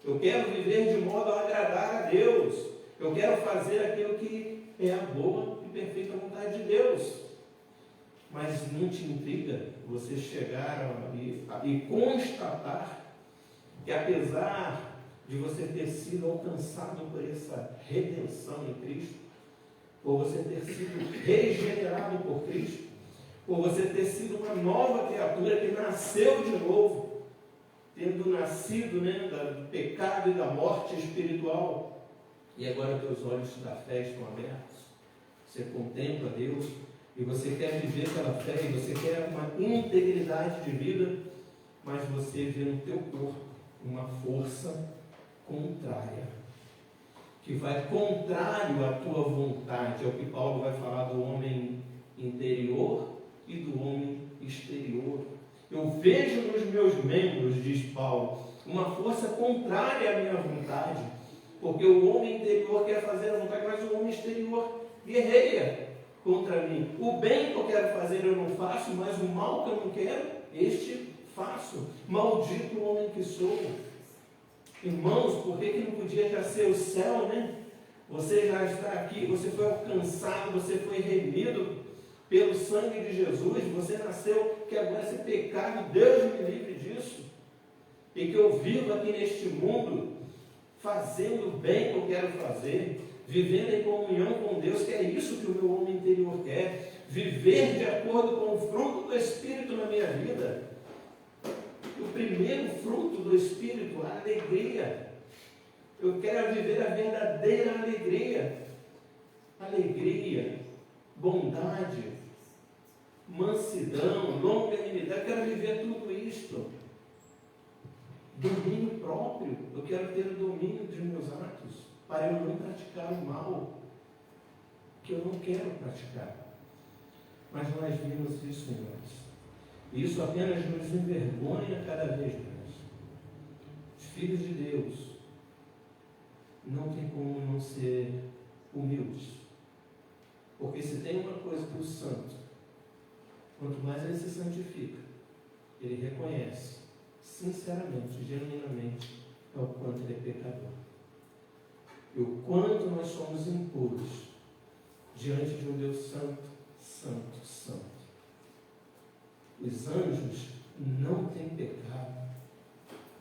Eu quero viver de modo a agradar a Deus. Eu quero fazer aquilo que é a boa e perfeita vontade de Deus. Mas não te intriga você chegar e constatar que apesar de você ter sido alcançado por essa redenção em Cristo, por você ter sido regenerado por Cristo, por você ter sido uma nova criatura que nasceu de novo, tendo nascido, do pecado e da morte espiritual, e agora teus olhos da fé estão abertos, você contempla Deus, e você quer viver pela fé, e você quer uma integridade de vida, mas você vê no teu corpo uma força contrária, que vai contrário à tua vontade. É o que Paulo vai falar do homem interior e do homem exterior. Eu vejo nos meus membros, diz Paulo, uma força contrária à minha vontade, porque o homem interior quer fazer a vontade, mas o homem exterior guerreia contra mim. O bem que eu quero fazer eu não faço, mas o mal que eu não quero, este faço. Maldito o homem que sou. Irmãos, por que não podia já ser o céu, Você já está aqui, você foi alcançado, você foi remido pelo sangue de Jesus, você nasceu, que agora esse pecado, Deus me livre disso, e que eu vivo aqui neste mundo, fazendo o bem que eu quero fazer, vivendo em comunhão com Deus, que é isso que o meu homem interior quer, viver de acordo com o fruto do Espírito na minha vida. O primeiro fruto do Espírito, a alegria. Eu quero viver a verdadeira alegria. Alegria, bondade, mansidão, longanimidade. Eu quero viver tudo isto. Domínio próprio. Eu quero ter o domínio dos meus atos, para eu não praticar o mal que eu não quero praticar. Mas nós vimos isso, irmãos. Isso apenas nos envergonha cada vez mais. Os filhos de Deus não tem como não ser humildes. Porque se tem uma coisa que o santo, quanto mais ele se santifica, ele reconhece, sinceramente, genuinamente, é o quanto ele é pecador. E o quanto nós somos impuros diante de um Deus santo, santo, santo. Os anjos não têm pecado.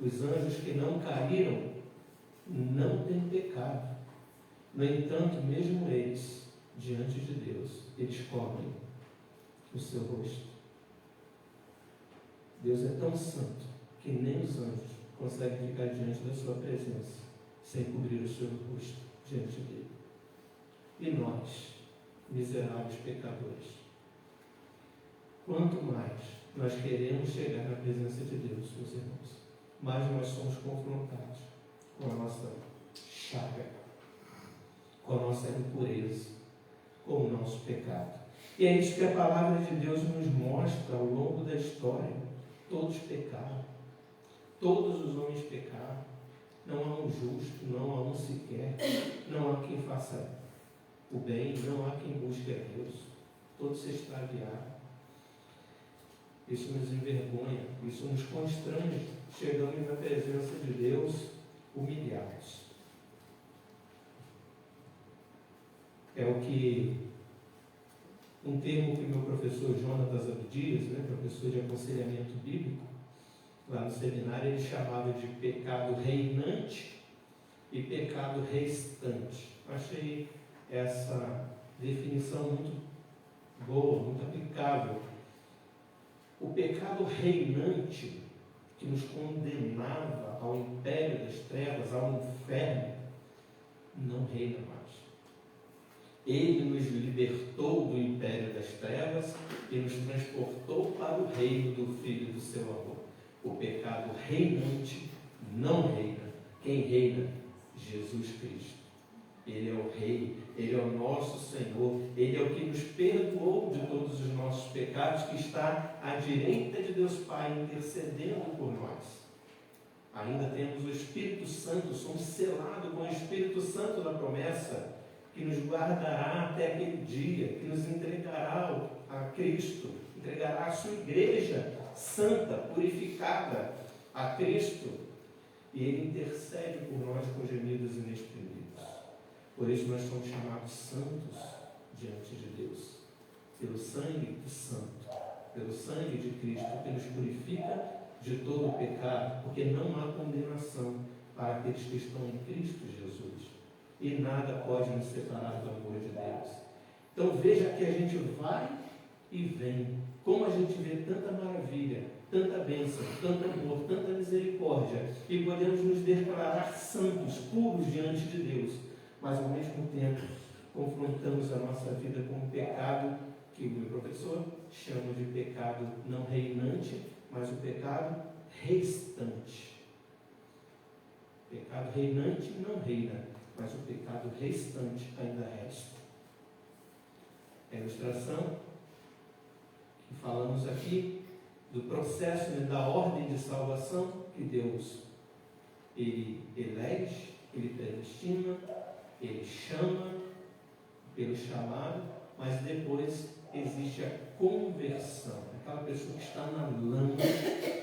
Os anjos que não caíram não têm pecado. No entanto, mesmo eles, diante de Deus, eles cobrem o seu rosto. Deus é tão santo que nem os anjos conseguem ficar diante da sua presença sem cobrir o seu rosto diante dele. E nós, miseráveis pecadores, quanto mais nós queremos chegar na presença de Deus, meus irmãos, mais nós somos confrontados com a nossa chaga, com a nossa impureza, com o nosso pecado. E é isso que a palavra de Deus nos mostra ao longo da história. Todos pecaram, todos os homens pecaram, não há um justo, não há um sequer, não há quem faça o bem, não há quem busque a Deus, todos se extraviaram. Isso nos envergonha, isso nos constrange. Chegamos na presença de Deus humilhados. É o que um termo que meu professor Jonatas Abdias, professor de aconselhamento bíblico, lá no seminário, ele chamava de pecado reinante e pecado restante. Achei essa definição muito boa, muito aplicável. O pecado reinante, que nos condenava ao império das trevas, ao inferno, não reina mais. Ele nos libertou do império das trevas e nos transportou para o reino do Filho do seu amor. O pecado reinante não reina. Quem reina? Jesus Cristo. Ele é o Rei, Ele é o nosso Senhor, Ele é o que nos perdoou de todos os nossos pecados, que está à direita de Deus Pai, intercedendo por nós. Ainda temos o Espírito Santo, somos selados com o Espírito Santo da promessa, que nos guardará até aquele dia, que nos entregará a Cristo, entregará a sua igreja santa, purificada a Cristo, e Ele intercede por nós com gemidos inexprimíveis. Por isso nós somos chamados santos diante de Deus, pelo sangue do Santo, pelo sangue de Cristo, que nos purifica de todo o pecado, porque não há condenação para aqueles que estão em Cristo Jesus. E nada pode nos separar do amor de Deus. Então veja que a gente vai e vem. Como a gente vê tanta maravilha, tanta bênção, tanto amor, tanta misericórdia, e podemos nos declarar santos, puros diante de Deus, mas ao mesmo tempo confrontamos a nossa vida com o pecado que o meu professor chama de pecado não reinante, mas o pecado restante. O pecado reinante não reina, mas o pecado restante ainda resta. A ilustração que falamos aqui do processo, da ordem de salvação que Deus ele elege, ele predestina, ele chama pelo chamado, mas depois existe a conversão. Aquela pessoa que está na lama,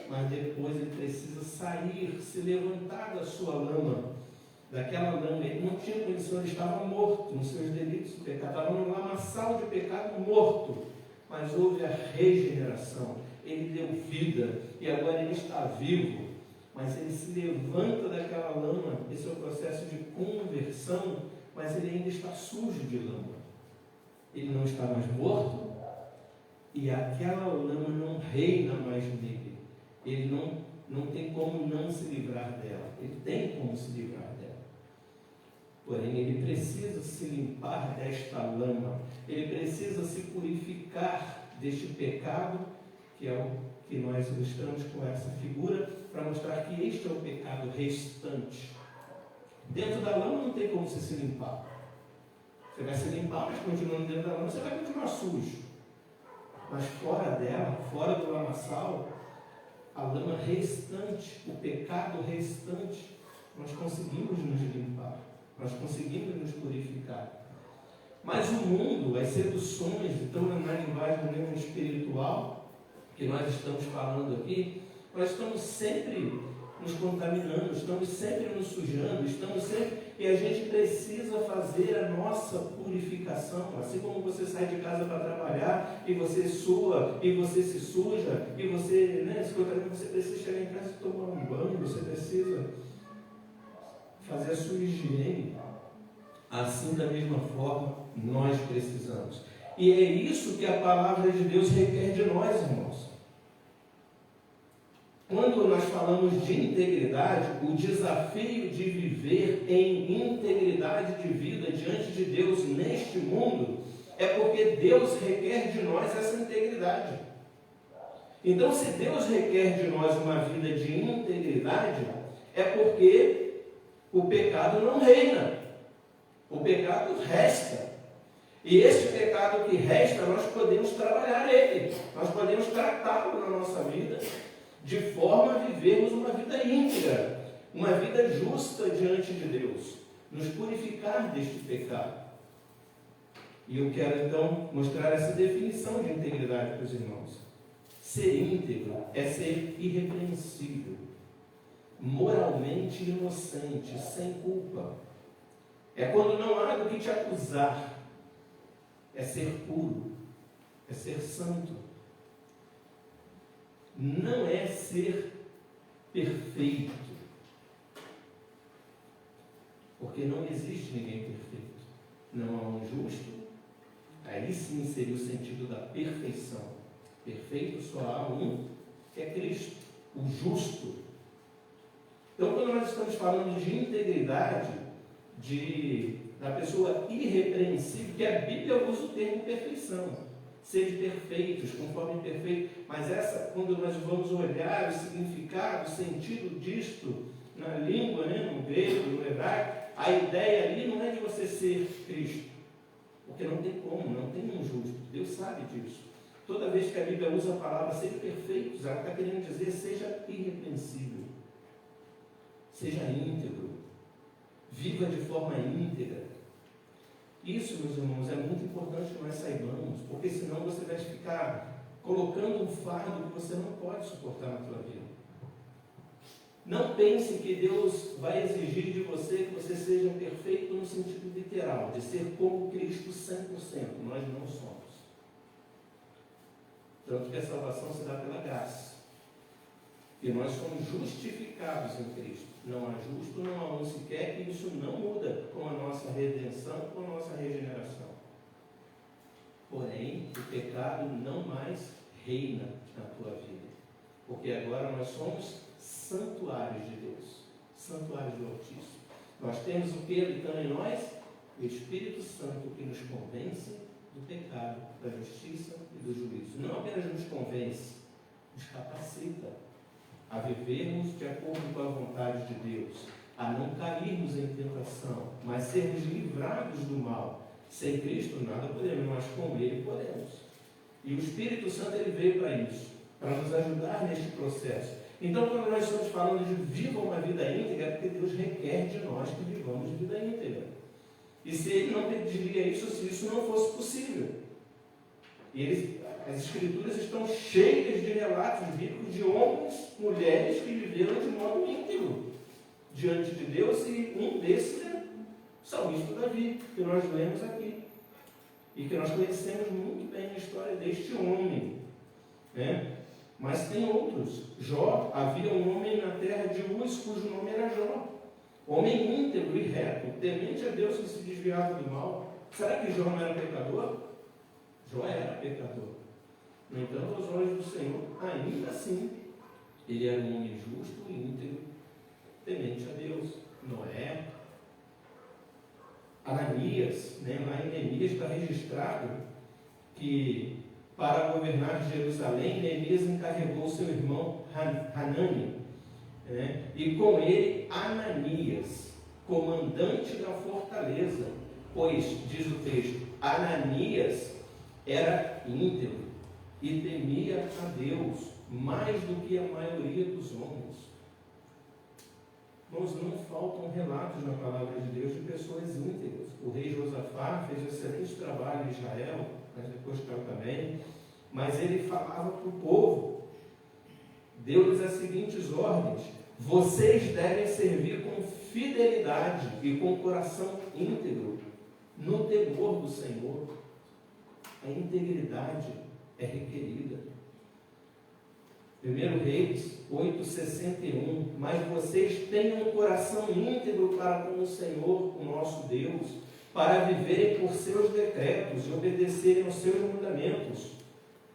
mas depois ele precisa sair, se levantar da sua lama, daquela lama. Ele não tinha condição, ele estava morto nos seus delitos e pecados, estava num lamaçal de pecado, morto, mas houve a regeneração, ele deu vida e agora ele está vivo, mas ele se levanta daquela lama. Esse é o processo de conversão, mas ele ainda está sujo de lama, ele não está mais morto e aquela lama não reina mais nele, ele não tem como não se livrar dela, ele tem como se livrar dela. Porém, ele precisa se limpar desta lama, ele precisa se purificar deste pecado, que é o que nós ilustramos com essa figura, para mostrar que este é o pecado restante. Dentro da lama não tem como você se limpar. Você vai se limpar, mas continuando dentro da lama, você vai continuar sujo. Mas fora dela, fora do lamaçal, a lama restante, o pecado restante, nós conseguimos nos limpar. Nós conseguimos nos purificar. Mas o mundo, as seduções, então na linguagem mesmo espiritual, que nós estamos falando aqui, nós estamos sempre nos contaminando, estamos sempre nos sujando, e a gente precisa fazer a nossa purificação. Assim como você sai de casa para trabalhar, e você sua, e você se suja, e você, você precisa chegar em casa e tomar um banho, você precisa fazer a sua higiene. Assim, da mesma forma, nós precisamos. E é isso que a palavra de Deus requer de nós, irmãos. Quando nós falamos de integridade, o desafio de viver em integridade de vida diante de Deus neste mundo, é porque Deus requer de nós essa integridade. Então, se Deus requer de nós uma vida de integridade, é porque o pecado não reina, o pecado resta. E este pecado que resta, nós podemos trabalhar ele, nós podemos tratá-lo na nossa vida, de forma a vivermos uma vida íntegra, uma vida justa diante de Deus, nos purificar deste pecado. E eu quero então mostrar essa definição de integridade para os irmãos. Ser íntegro é ser irrepreensível, moralmente inocente, sem culpa. É quando não há do que te acusar. É ser puro, é ser santo. Não é ser perfeito, porque não existe ninguém perfeito. Não há um justo, aí sim seria o sentido da perfeição. Perfeito só há um, que é Cristo, o justo. Então, quando nós estamos falando de integridade, da pessoa irrepreensível, que a Bíblia usa o termo perfeição. Sede perfeitos, conforme perfeito. Mas quando nós vamos olhar o significado, o sentido disto na língua, no grego, no hebraico, a ideia ali não é de você ser Cristo. Porque não tem como, não tem um justo. Deus sabe disso. Toda vez que a Bíblia usa a palavra seja perfeitos, ela está querendo dizer seja irrepreensível. Seja íntegro. Viva de forma íntegra. Isso, meus irmãos, é muito importante que nós saibamos, porque senão você vai ficar colocando um fardo que você não pode suportar na sua vida. Não pense que Deus vai exigir de você que você seja perfeito no sentido literal, de ser como Cristo 100%. Nós não somos. Tanto que a salvação se dá pela graça. E nós somos justificados em Cristo. Não há justo, não há um sequer, que isso não muda com a nossa redenção, com a nossa regeneração. Porém, o pecado não mais reina na tua vida. Porque agora nós somos santuários de Deus, santuários do Altíssimo. Nós temos o que habitando em nós? O Espírito Santo, que nos convence do pecado, da justiça e do juízo. Não apenas nos convence, nos capacita a vivermos de acordo com a vontade de Deus, a não cairmos em tentação, mas sermos livrados do mal. Sem Cristo nada podemos, mas com Ele podemos. E o Espírito Santo ele veio para isso, para nos ajudar neste processo. Então, quando nós estamos falando de viva uma vida íntegra, é porque Deus requer de nós que vivamos vida íntegra. E se Ele não pediria isso, se isso não fosse possível. As Escrituras estão cheias de relatos bíblicos de homens, mulheres que viveram de modo íntegro diante de Deus, e um desses é o salmista Davi, que nós lemos aqui. E que nós conhecemos muito bem a história deste homem. Né? Mas tem outros. Jó, havia um homem na terra de Uz, cujo nome era Jó. Homem íntegro e reto, temente a Deus, que se desviava do mal. Será que Jó não era pecador? Jó era pecador. No entanto, aos olhos do Senhor, ainda assim, ele era um homem justo e íntegro, temente a Deus. Noé, Ananias, né? Lá em Neemias está registrado que para governar Jerusalém, Neemias encarregou seu irmão Hanani, né? E com ele Ananias, comandante da fortaleza, pois, diz o texto, Ananias era íntegro e temia a Deus mais do que a maioria dos homens. Irmãos, não faltam relatos na palavra de Deus de pessoas íntegras. O rei Josafá fez um excelente trabalho em Israel, mas depois caiu também. Mas ele falava para o povo, deu-lhes as seguintes ordens: vocês devem servir com fidelidade e com coração íntegro, no temor do Senhor. A integridade é requerida. 1 Reis 8,61. Mas vocês tenham um coração íntegro para com o Senhor, o nosso Deus, para viverem por seus decretos e obedecerem aos seus mandamentos,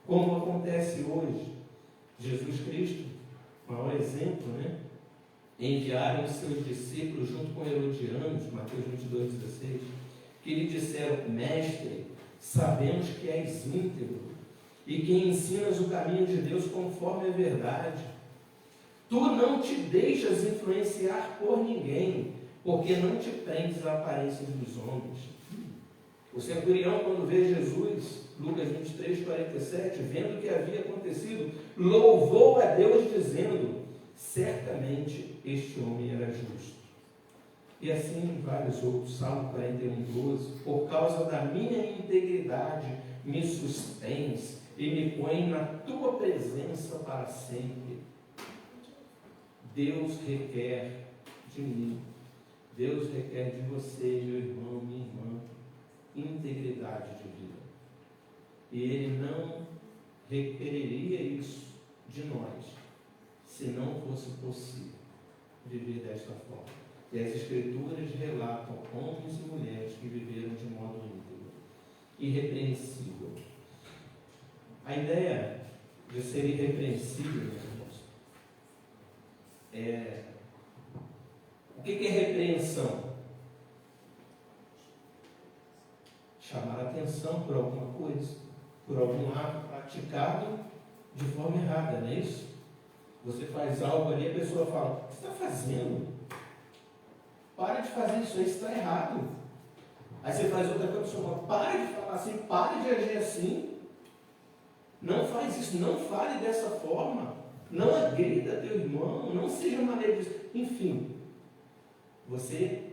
como acontece hoje. Jesus Cristo, maior exemplo, né? Enviaram os seus discípulos junto com Herodianos, Mateus 22,16, que lhe disseram: Mestre, sabemos que és íntegro e que ensinas o caminho de Deus conforme a verdade. Tu não te deixas influenciar por ninguém, porque não te prendes à aparência dos homens. O centurião, quando vê Jesus, Lucas 23:47, vendo o que havia acontecido, louvou a Deus dizendo: certamente este homem era justo. E assim vários outros. Salmo 41:12, por causa da minha integridade me sustens e me põe na tua presença para sempre. Deus requer de mim, Deus requer de você, meu irmão, minha irmã, integridade de vida. E Ele não requereria isso de nós, se não fosse possível viver desta forma. E as Escrituras relatam homens e mulheres que viveram de modo íntegro, irrepreensível. A ideia de ser irrepreensível, meus irmãos, o que é repreensão? Chamar a atenção por alguma coisa, por algum ato praticado de forma errada, não é isso? Você faz algo ali, a pessoa fala: o que você está fazendo? Para de fazer isso aí, está errado. Aí você faz outra coisa, a pessoa fala: para de falar assim, para de agir assim. Não faz isso, não fale dessa forma, não agrida teu irmão, não seja maneiro disso. Enfim, você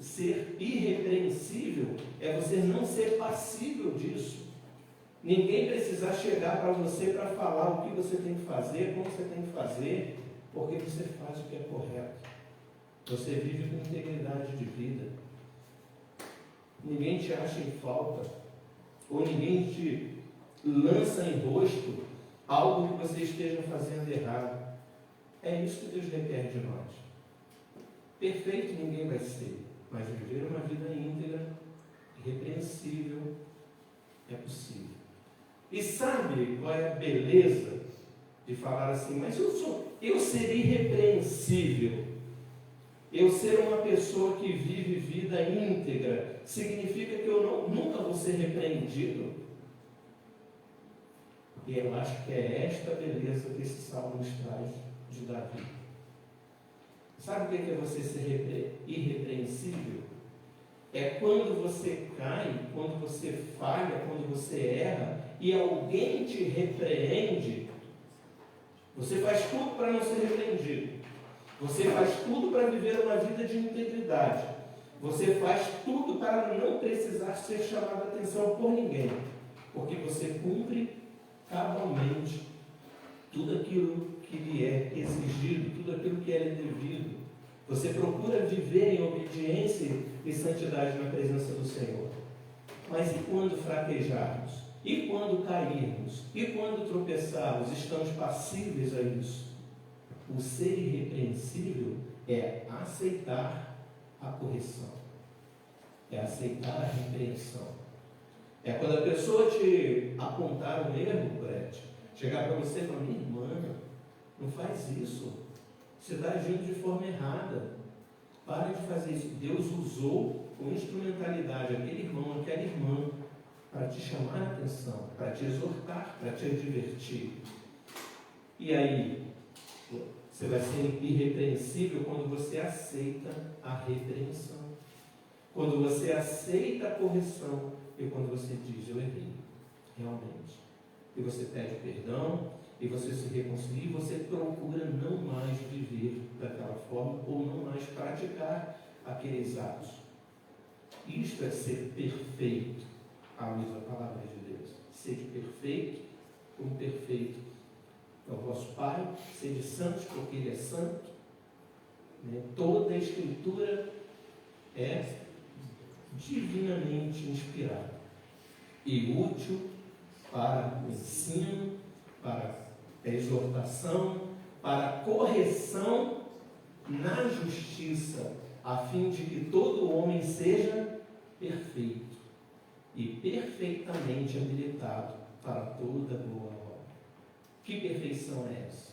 ser irrepreensível é você não ser passível disso. Ninguém precisar chegar para você para falar o que você tem que fazer, como você tem que fazer, porque você faz o que é correto. Você vive com integridade de vida. Ninguém te acha em falta, ou ninguém te lança em rosto algo que você esteja fazendo errado. É isso que Deus requer de nós. Perfeito ninguém vai ser, mas viver uma vida íntegra, irrepreensível, é possível. E sabe qual é a beleza de falar assim, mas eu ser irrepreensível, eu ser uma pessoa que vive vida íntegra, significa que eu nunca vou ser repreendido? E eu acho que é esta beleza que esse salmo nos traz de Davi. Sabe o que é você ser irrepreensível? É quando você cai, quando você falha, quando você erra e alguém te repreende, você faz tudo para não ser repreendido. Você faz tudo para viver uma vida de integridade. Você faz tudo para não precisar ser chamado a atenção por ninguém. Porque você cumpre cabalmente tudo aquilo que lhe é exigido, tudo aquilo que é lhe devido. Você procura viver em obediência e santidade na presença do Senhor. Mas e quando fraquejarmos? E quando cairmos? E quando tropeçarmos? Estamos passíveis a isso. O ser irrepreensível é aceitar a correção. É aceitar a repreensão. É quando a pessoa te apontar um erro, Brett, chegar para você e falar, minha irmã, não faz isso. Você está agindo de forma errada. Pare de fazer isso. Deus usou com instrumentalidade aquele irmão, aquela irmã, para te chamar a atenção, para te exortar, para te advertir. E aí, você vai ser irrepreensível quando você aceita a repreensão. Quando você aceita a correção e quando você diz, eu errei, realmente. E você pede perdão, e você se reconcilia, e você procura não mais viver daquela forma, ou não mais praticar aqueles atos. Isto é ser perfeito, à luz da palavra de Deus. Sede perfeito, como perfeito é o vosso Pai, sede santos, porque Ele é santo. Toda a Escritura é divinamente inspirada e útil para o ensino, para a exortação, para a correção na justiça, a fim de que todo homem seja perfeito e perfeitamente habilitado para toda boa obra. Que perfeição é essa?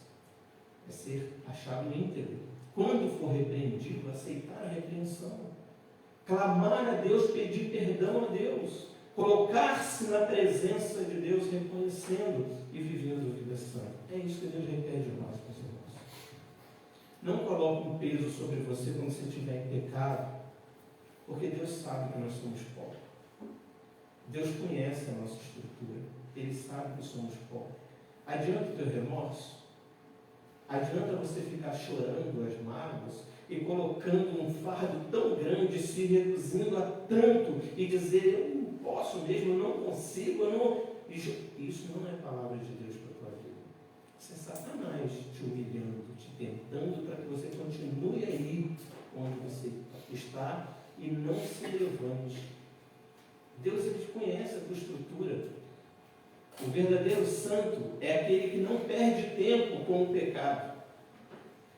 É ser achado íntegro. Quando for repreendido, aceitar a repreensão. Clamar a Deus, pedir perdão a Deus. Colocar-se na presença de Deus, reconhecendo e vivendo a vida santa. É isso que Deus requer de nós, meus irmãos. Não coloque um peso sobre você quando você estiver em pecado, porque Deus sabe que nós somos pó. Deus conhece a nossa estrutura. Ele sabe que somos pó. Adianta o teu remorso? Adianta você ficar chorando as mágoas e colocando um fardo tão grande, se reduzindo a tanto e dizer, eu não posso mesmo, eu não consigo, eu não... Isso não é palavra de Deus para a tua vida. Isso é Satanás te humilhando, te tentando para que você continue aí onde você está e não se levante. Deus, ele conhece a tua estrutura. O verdadeiro santo é aquele que não perde tempo com o pecado.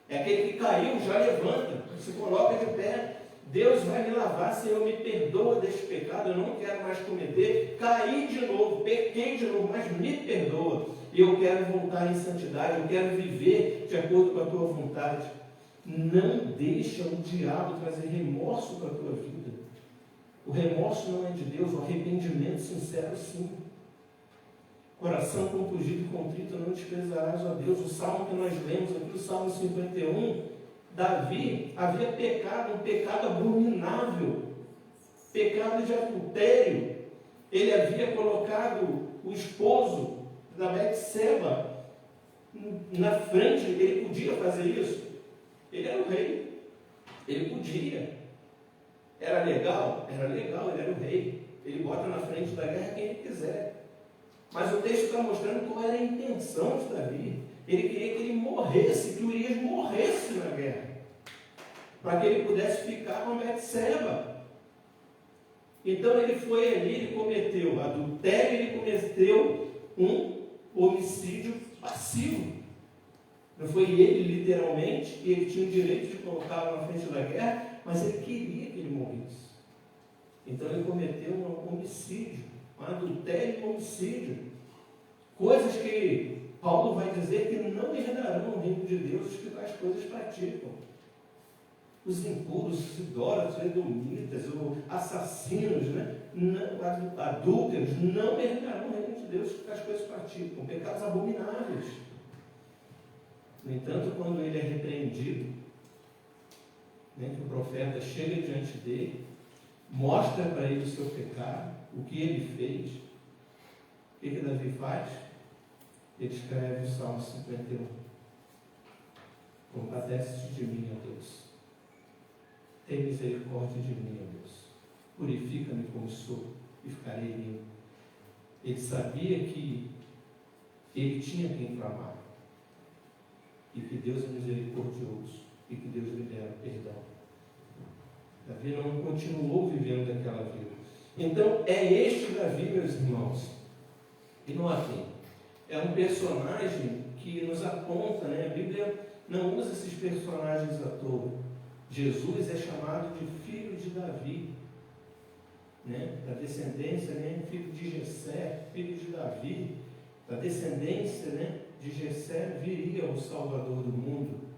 É aquele que caiu, já levanta, se coloca de pé. Deus vai me lavar, Senhor, me perdoa deste pecado, eu não quero mais cometer. Caí de novo, pequei de novo, mas me perdoa. E eu quero voltar em santidade, eu quero viver de acordo com a tua vontade. Não deixa o diabo trazer remorso para a tua vida. O remorso não é de Deus, o arrependimento sincero sim. Coração compungido e contrito não desprezarás a Deus. O salmo que nós lemos aqui, o salmo 51, Davi havia pecado, um pecado abominável, pecado de adultério. Ele havia colocado o esposo da Betseba na frente, ele podia fazer isso. Ele era o rei, ele podia. Era legal? Era legal, ele era o rei. Ele bota na frente da guerra quem ele quiser. Mas o texto está mostrando qual era a intenção de Davi. Ele queria que ele morresse, que Urias morresse na guerra, para que ele pudesse ficar com Betseba. Então ele foi ali, ele cometeu adultério, ele cometeu um homicídio passivo. Não foi ele literalmente, e ele tinha o direito de colocá-lo na frente da guerra, mas ele queria que ele morresse. Então ele cometeu um homicídio, um adultério e um homicídio. Coisas que Paulo vai dizer que não herdarão o reino de Deus os que tais coisas praticam. Os impuros, os idólatras, os edomitas, os assassinos, né? Adúlteros, não herdarão o reino de Deus os que tais coisas praticam. Pecados abomináveis. No entanto, quando ele é repreendido, né, que o profeta chega diante dele, mostra para ele o seu pecado, o que ele fez, o que Davi faz? Ele escreve o Salmo 51. Compadece-te de mim, ó Deus. Tem misericórdia de mim, ó Deus. Purifica-me como sou e ficarei limpo. Ele sabia que ele tinha quem clamar. E que Deus é misericordioso. E que Deus libera perdão. Davi não continuou vivendo daquela vida. Então, é este Davi, meus irmãos. E notem, é um personagem que nos aponta, né? A Bíblia não usa esses personagens à toa. Jesus é chamado de filho de Davi, né? Da descendência, né? Filho de Jessé, filho de Davi. Da descendência, né? De Jessé viria o Salvador do mundo.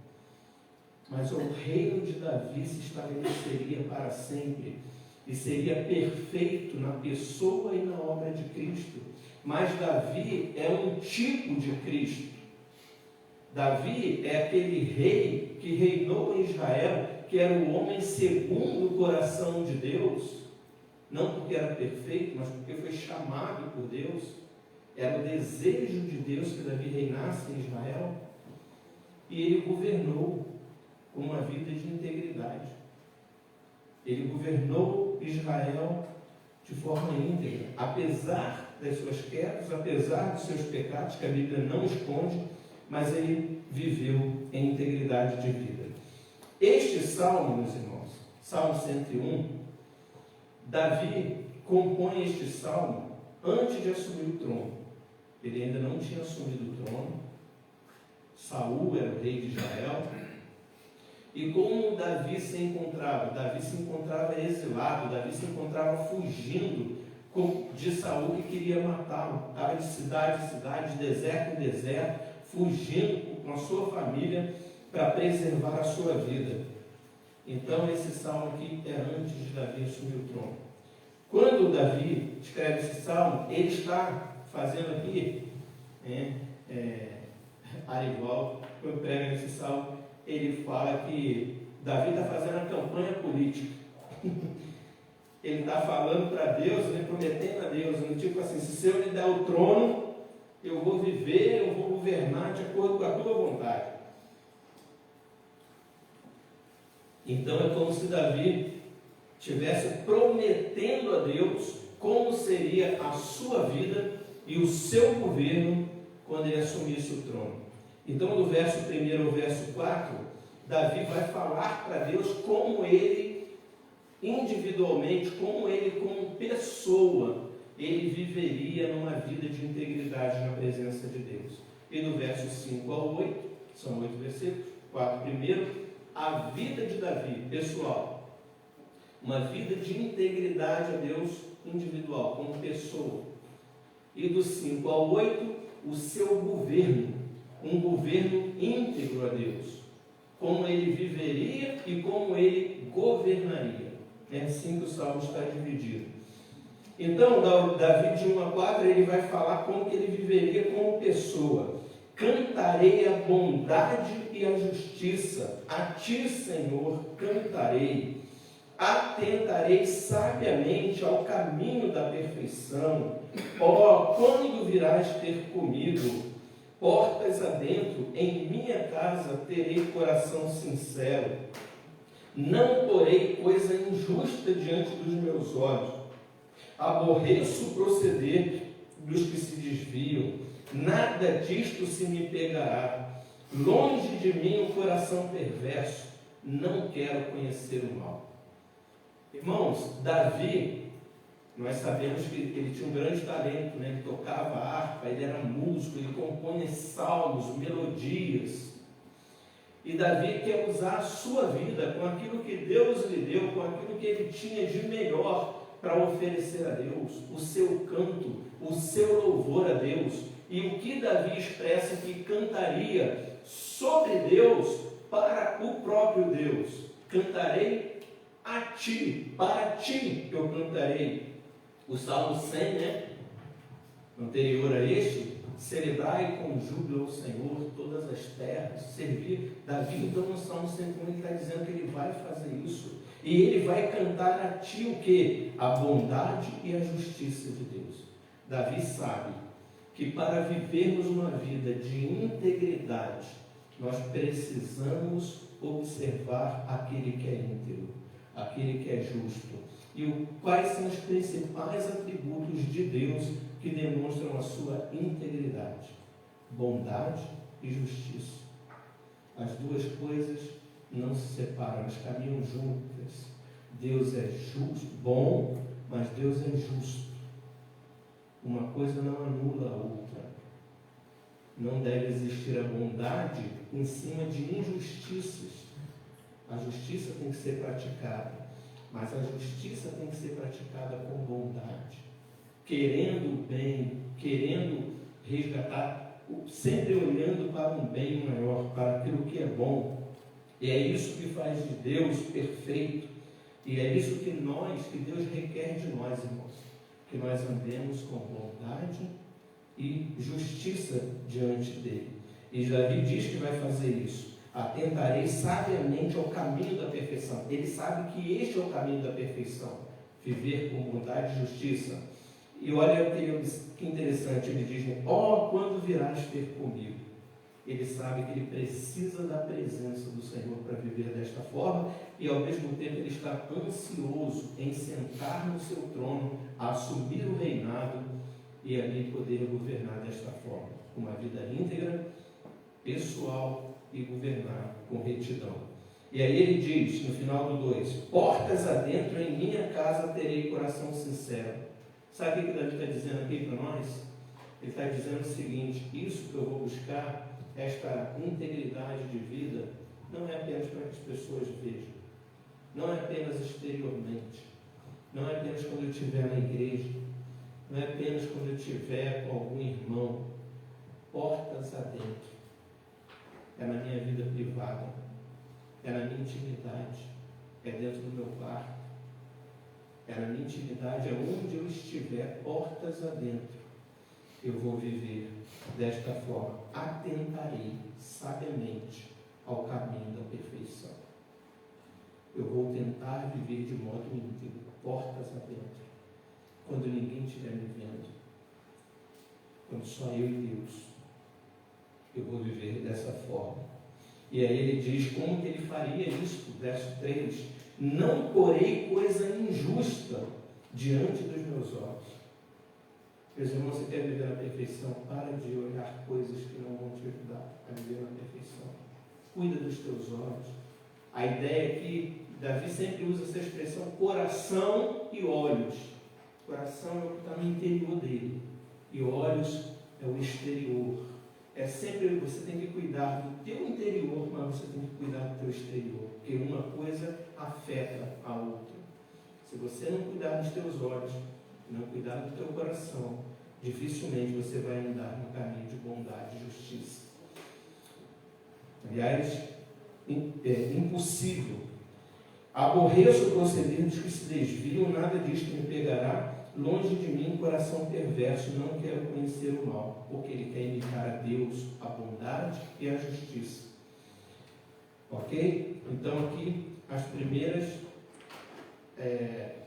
Mas o reino de Davi se estabeleceria para sempre e seria perfeito na pessoa e na obra de Cristo. Mas Davi é um tipo de Cristo. Davi é aquele rei que reinou em Israel, que era o homem segundo o coração de Deus, não porque era perfeito, mas porque foi chamado por Deus. Era o desejo de Deus que Davi reinasse em Israel, e ele governou com uma vida de integridade. Ele governou Israel de forma íntegra, apesar das suas quedas, apesar dos seus pecados, que a Bíblia não esconde, mas ele viveu em integridade de vida. Este salmo, meus irmãos, Salmo 101, Davi compõe este salmo antes de assumir o trono. Ele ainda não tinha assumido o trono. Saul era o rei de Israel. E como Davi se encontrava? Davi se encontrava exilado, Davi se encontrava fugindo de Saul, que queria matá-lo. Estava de cidade em cidade, de deserto em deserto, fugindo com a sua família para preservar a sua vida. Então esse salmo aqui é antes de Davi assumir o trono. Quando Davi escreve esse salmo, ele está fazendo aqui, Arival, quando prega esse salmo, ele fala que Davi está fazendo a campanha política. Ele está falando para Deus, né, prometendo a Deus, né, tipo assim, se o Senhor me der o trono, eu vou viver, eu vou governar de acordo com a tua vontade. Então é como se Davi estivesse prometendo a Deus como seria a sua vida e o seu governo quando ele assumisse o trono. Então, do verso 1 ao verso 4, Davi vai falar para Deus como ele, individualmente, como ele, como pessoa, ele viveria numa vida de integridade na presença de Deus. E do verso 5 ao 8, são 8 versículos, 4 primeiro, a vida de Davi, pessoal, uma vida de integridade a Deus individual, como pessoa. E do 5 ao 8, o seu governo, um governo íntegro a Deus, como ele viveria e como ele governaria. É assim que o salmo está dividido. Então, Davi de 1 a 4, ele vai falar como que ele viveria como pessoa. Cantarei a bondade e a justiça, a ti, Senhor, cantarei. Atentarei sabiamente ao caminho da perfeição. Ó, quando virás ter comigo? Portas adentro, em minha casa terei coração sincero. Não porei coisa injusta diante dos meus olhos. Aborreço o proceder dos que se desviam. Nada disto se me pegará. Longe de mim o coração perverso. Não quero conhecer o mal. Irmãos, Davi, nós sabemos que ele tinha um grande talento, né? Ele tocava harpa, ele era músico, ele compunha salmos, melodias. E Davi quer usar a sua vida com aquilo que Deus lhe deu, com aquilo que ele tinha de melhor para oferecer a Deus, o seu canto, o seu louvor a Deus. E o que Davi expressa que cantaria sobre Deus para o próprio Deus. Cantarei a ti, para ti eu cantarei. O Salmo 100, né? Anterior a este, celebrai com júbilo ao Senhor todas as terras, servir. Davi, então, no Salmo 101, ele está dizendo que ele vai fazer isso. E ele vai cantar a ti o quê? A bondade e a justiça de Deus. Davi sabe que para vivermos uma vida de integridade, nós precisamos observar aquele que é íntegro, aquele que é justo. E quais são os principais atributos de Deus que demonstram a sua integridade? Bondade e justiça. As duas coisas não se separam, elas caminham juntas. Deus é justo, bom, mas Deus é justo. Uma coisa não anula a outra. Não deve existir a bondade em cima de injustiças. A justiça tem que ser praticada, mas a justiça tem que ser praticada com bondade, querendo o bem, querendo resgatar, sempre olhando para um bem maior, para aquilo que é bom. E é isso que faz de Deus perfeito, e é isso que Deus requer de nós, irmãos, que nós andemos com bondade e justiça diante dele. E Davi diz que vai fazer isso. Atentarei sabiamente ao caminho da perfeição. Ele sabe que este é o caminho da perfeição, viver com bondade e justiça. E olha que interessante, ele diz: ó, quando virás ter comigo. Ele sabe que ele precisa da presença do Senhor para viver desta forma, e ao mesmo tempo ele está ansioso em sentar no seu trono, assumir o reinado e ali poder governar desta forma, uma vida íntegra, pessoal, e governar com retidão. E aí ele diz, no final do 2, portas adentro em minha casa terei coração sincero. Sabe o que Davi está dizendo aqui para nós? Ele está dizendo o seguinte: isso que eu vou buscar, esta integridade de vida, não é apenas para que as pessoas vejam, não é apenas exteriormente, não é apenas quando eu estiver na igreja, não é apenas quando eu estiver com algum irmão. Portas adentro. É na minha vida privada, é na minha intimidade, é dentro do meu quarto, é na minha intimidade, é onde eu estiver, portas adentro. Eu vou viver desta forma. Atentarei sabiamente ao caminho da perfeição. Eu vou tentar viver de modo íntegro, portas adentro. Quando ninguém estiver me vendo, quando só eu e Deus, eu vou viver dessa forma. E aí ele diz como que ele faria isso, verso 3: não porei coisa injusta diante dos meus olhos. Meus irmãos, você quer viver na perfeição? Para de olhar coisas que não vão te ajudar a viver na perfeição. Cuida dos teus olhos. A ideia aqui, Davi sempre usa essa expressão coração e olhos. Coração é o que está no interior dele, e olhos é o exterior. É sempre, você tem que cuidar do teu interior, mas você tem que cuidar do teu exterior, porque uma coisa afeta a outra. Se você não cuidar dos teus olhos, não cuidar do teu coração, dificilmente você vai andar no caminho de bondade e justiça. Aliás, é impossível. Aborreço o proceder dos que se desviam, nada disto me pegará. Longe de mim, coração perverso, não quero conhecer o mal, porque ele quer imitar a Deus, a bondade e a justiça. Ok? Então aqui as primeiras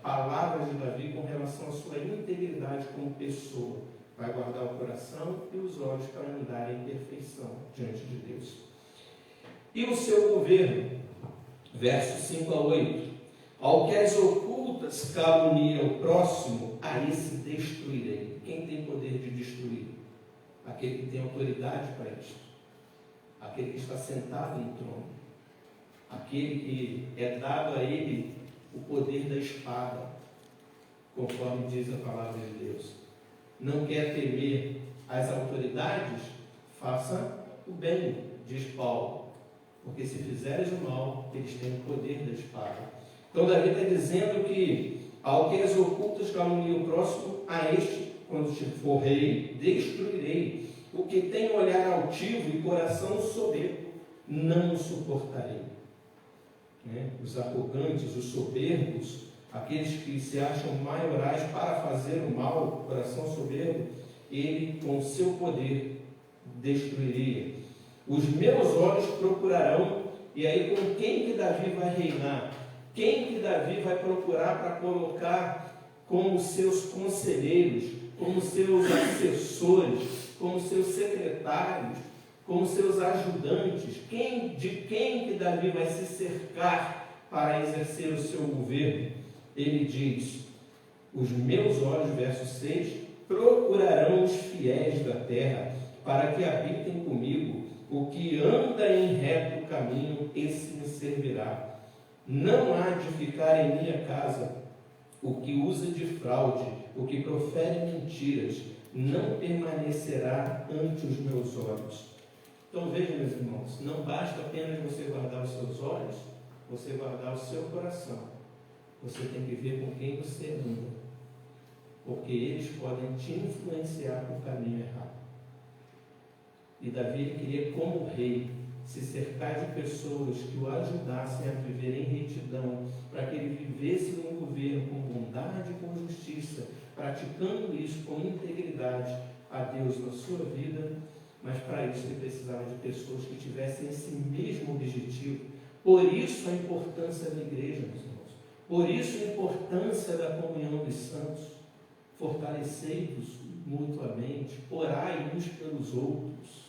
palavras de Davi com relação à sua integridade como pessoa. Vai guardar o coração e os olhos para andar em perfeição diante de Deus. E o seu governo, versos 5 a 8. Ao que as ocultas calunia o próximo, a esse destruirei. Quem tem poder de destruir? Aquele que tem autoridade para isto. Aquele que está sentado em trono. Aquele que é dado a ele o poder da espada, conforme diz a palavra de Deus. Não quer temer as autoridades? Faça o bem, diz Paulo. porque se fizeres o mal, eles têm o poder da espada. Então Davi está dizendo que ao que as ocultas caluniam o próximo, a este, quando for rei, destruirei. O que tem olhar altivo e coração soberbo, não o suportarei. Os arrogantes, os soberbos, aqueles que se acham maiorais para fazer o mal, coração soberbo, ele com seu poder destruiria. Os meus olhos procurarão, e aí com quem que Davi vai reinar? Quem que Davi vai procurar para colocar como seus conselheiros, como seus assessores, como seus secretários, como seus ajudantes? De quem que Davi vai se cercar para exercer o seu governo? Ele diz: os meus olhos, verso 6, procurarão os fiéis da terra, para que habitem comigo. O que anda em reto caminho, esse me servirá. Não há de ficar em minha casa o que usa de fraude, o que profere mentiras, não permanecerá ante os meus olhos. Então vejam, meus irmãos, não basta apenas você guardar os seus olhos, você guardar o seu coração. Você tem que ver com quem você anda, porque eles podem te influenciar para o caminho errado. E Davi queria, como rei, se cercar de pessoas que o ajudassem a viver em retidão, para que ele vivesse num governo com bondade e com justiça, praticando isso com integridade a Deus na sua vida. Mas para isso ele precisava de pessoas que tivessem esse mesmo objetivo. Por isso a importância da igreja, meus irmãos. Por isso a importância da comunhão dos santos. Fortalecei-vos mutuamente, orai uns pelos outros.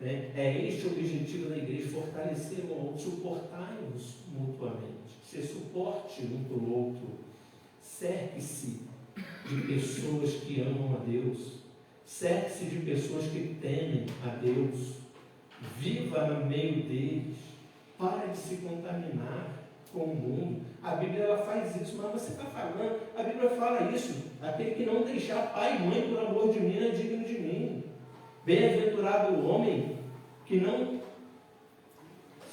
É este o objetivo da igreja: fortalecer um ao outro, suportai-vos mutuamente. Ser suporte um para o outro. Cerque-se de pessoas que amam a Deus. Cerque-se de pessoas que temem a Deus. Viva no meio deles. Para de se contaminar com o mundo. A Bíblia ela faz isso, mas você está falando, a Bíblia fala isso: aquele que não deixar pai e mãe por amor de mim é digno de mim. Bem-aventurado o homem que não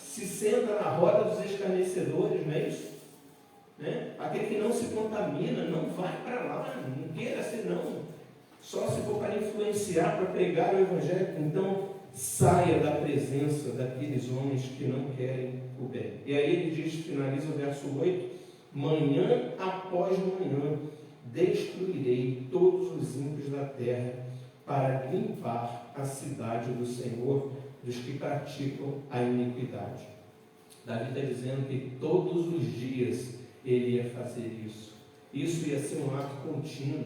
se senta na roda dos escarnecedores, não é isso? Aquele que não se contamina, não vai para lá, não queira ser não, só se for para influenciar, para pregar o Evangelho. Então saia da presença daqueles homens que não querem o bem. E aí ele diz, finaliza o verso 8: manhã após manhã destruirei todos os ímpios da terra, para limpar a cidade do Senhor dos que praticam a iniquidade. Davi está dizendo que todos os dias ele ia fazer isso. Isso ia ser um ato contínuo.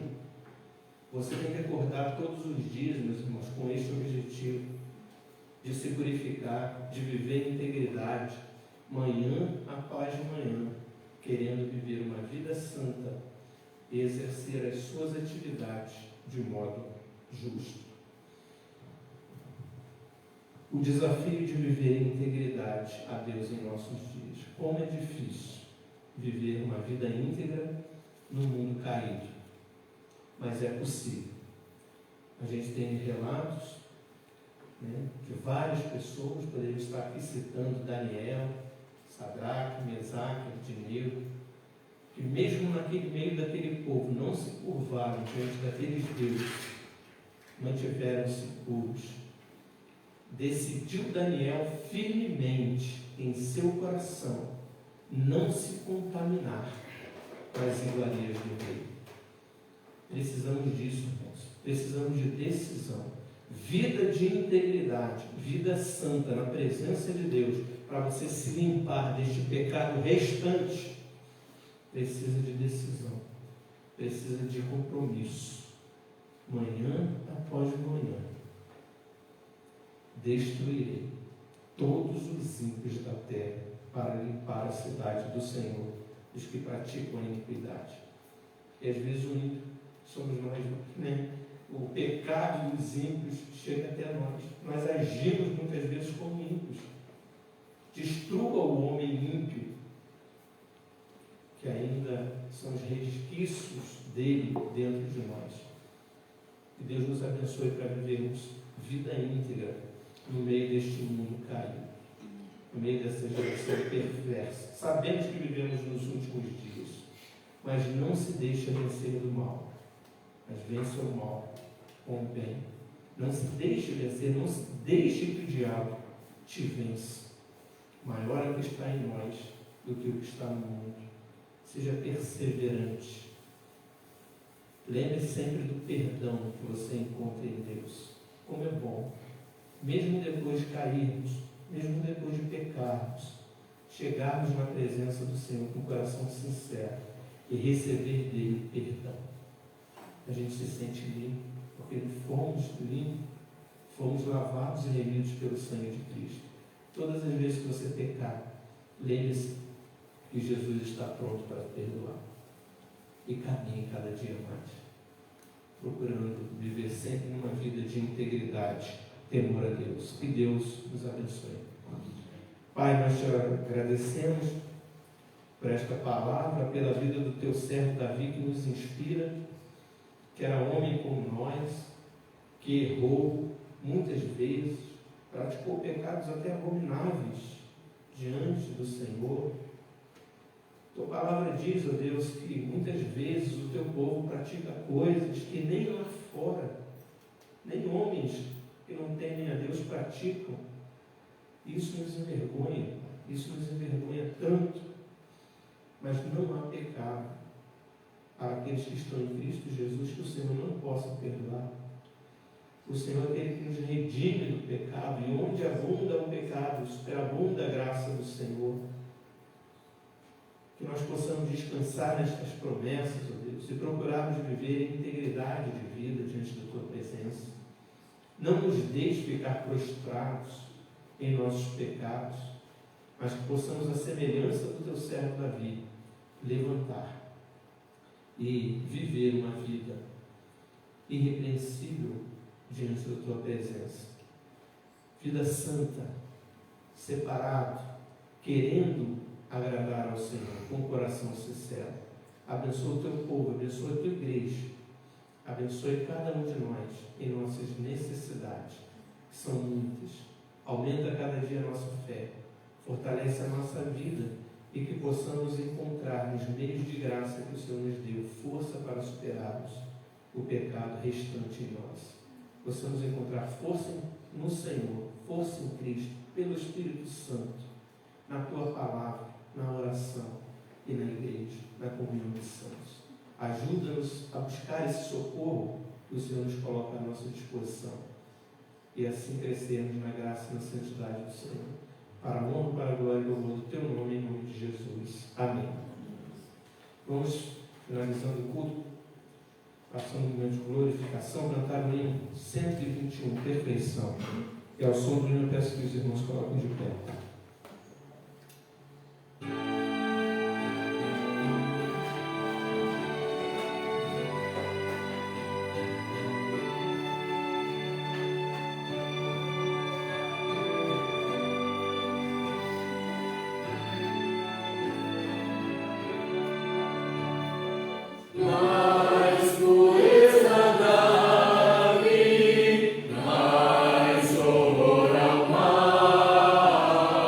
Você tem que acordar todos os dias, meus irmãos, com este objetivo de se purificar, de viver em integridade, manhã após manhã, querendo viver uma vida santa e exercer as suas atividades de modo justo. O desafio de viver em integridade a Deus em nossos dias. Como é difícil viver uma vida íntegra no mundo caído, mas é possível. A gente tem relatos de várias pessoas, poderíamos estar aqui citando Daniel, Sadraque, Mesaque, Abednego, que mesmo naquele meio daquele povo não se curvaram diante daqueles deuses, mantiveram-se puros. Decidiu Daniel firmemente em seu coração não se contaminar com as iguarias do rei. Precisamos disso, irmãos. Precisamos de decisão. Vida de integridade, vida santa na presença de Deus, para você se limpar deste pecado restante, precisa de decisão, precisa de compromisso. Manhã após manhã, destruirei todos os ímpios da terra, para limpar a cidade do Senhor, dos que praticam a iniquidade. E às vezes o ímpio somos nós, O pecado dos ímpios chega até nós. Nós agimos muitas vezes como ímpios. Destrua o homem ímpio, que ainda são os resquícios dele dentro de nós. Que Deus nos abençoe para vivermos vida íntegra no meio deste mundo caído. no meio dessa geração perversa. Sabemos que vivemos nos últimos dias, mas não se deixa vencer do mal, mas vença o mal com o bem. Não se deixe vencer, não se deixe que o diabo te vença. Maior é o que está em nós do que o que está no mundo. Seja perseverante. Lembre-se sempre do perdão que você encontra em Deus. Como é bom, mesmo depois de cairmos, mesmo depois de pecarmos, chegarmos na presença do Senhor com o coração sincero e receber dele perdão. A gente se sente limpo, porque fomos limpos, fomos lavados e remidos pelo sangue de Cristo. Todas as vezes que você pecar, lembre-se que Jesus está pronto para perdoar. E caminhe cada dia mais, procurando viver sempre numa vida de integridade, temor a Deus. Que Deus nos abençoe. Pai, nós te agradecemos por esta palavra, pela vida do teu servo Davi, que nos inspira, que era homem como nós, que errou muitas vezes, praticou pecados até abomináveis diante do Senhor. Tua palavra diz, ó Deus, que muitas vezes o teu povo pratica coisas que nem lá fora, nem homens que não temem a Deus praticam. Isso nos envergonha, tanto. Mas não há pecado para aqueles que estão em Cristo Jesus que o Senhor não possa perdoar. O Senhor é aquele que nos redime do pecado, e onde abunda o pecado, superabunda a graça do Senhor. Que nós possamos descansar nestas promessas, ó Deus, e procurarmos viver em integridade de vida diante da Tua presença. Não nos deixe ficar prostrados em nossos pecados, mas que possamos, a semelhança do Teu servo Davi, levantar e viver uma vida irrepreensível diante da Tua presença. Vida santa, separado, querendo agradar ao Senhor com o coração sincero. Abençoa o Teu povo, abençoa a Tua igreja, abençoe cada um de nós em nossas necessidades, que são muitas. Aumenta cada dia a nossa fé, fortalece a nossa vida e que possamos encontrar nos meios de graça que o Senhor nos deu força para superarmos o pecado restante em nós. Possamos encontrar força no Senhor, força em Cristo, pelo Espírito Santo, na Tua palavra, na oração e na igreja, na comunhão dos santos. Ajuda-nos a buscar esse socorro que o Senhor nos coloca à nossa disposição e assim crescermos na graça e na santidade do Senhor. Para a honra, para a glória e louvor do Teu nome, em nome de Jesus. Amém. Vamos, finalizando o culto, passando um momento de glorificação, cantar o hino 121, Perfeição. E ao som do hino, eu peço que os irmãos coloquem de pé. Mais horror ao mal.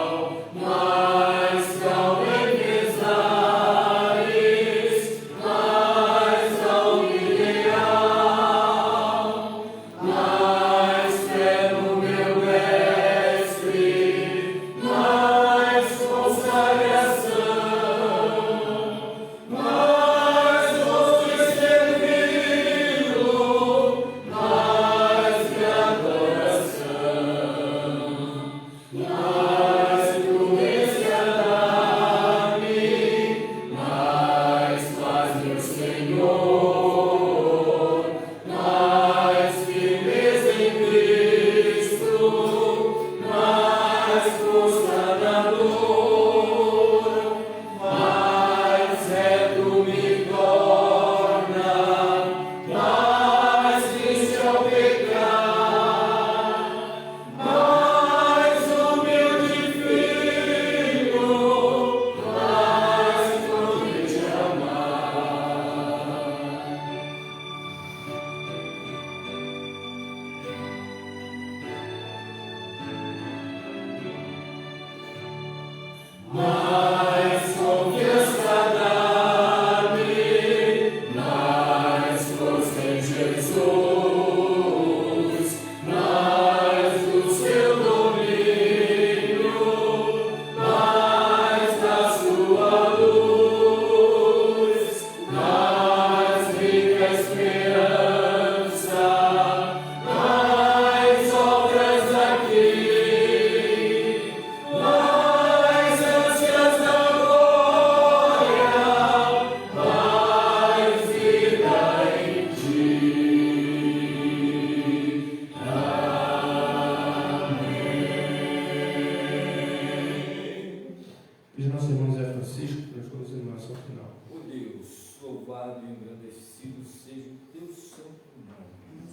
louvado e engrandecido seja o teu santo nome.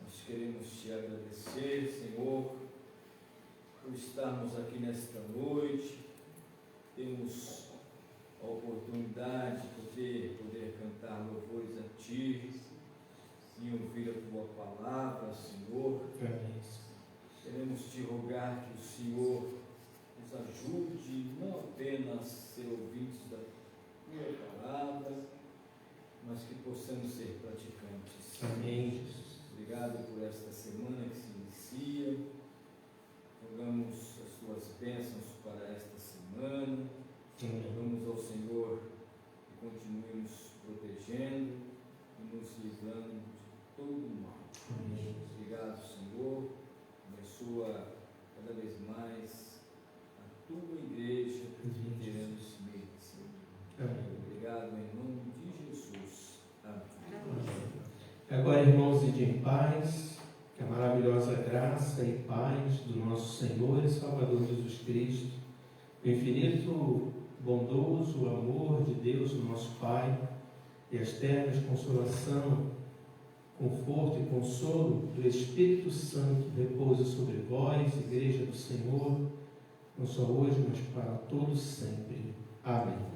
Nós queremos te agradecer, Senhor, por estarmos aqui nesta noite. Temos a oportunidade de poder cantar louvores a Ti e ouvir a Tua palavra, Senhor. Queremos te rogar que o Senhor nos ajude não apenas ser ouvintes da Tua palavra, mas que possamos ser praticantes. Amém. Obrigado por esta semana que se inicia. Rogamos as Tuas bênçãos para esta semana. Rogamos ao Senhor que continue nos protegendo e nos livrando de todo o mal. Amém. Obrigado, Senhor. Abençoa cada vez mais a Tua igreja querendo esse meio. Obrigado em nome de Jesus. Amém. Agora, irmãos, ide em paz, que a maravilhosa graça e paz do nosso Senhor e Salvador Jesus Cristo, o infinito bondoso amor de Deus, o nosso Pai, e as terras consolação, conforto e consolo do Espírito Santo repouse sobre vós, Igreja do Senhor, não só hoje, mas para todos sempre. Amém.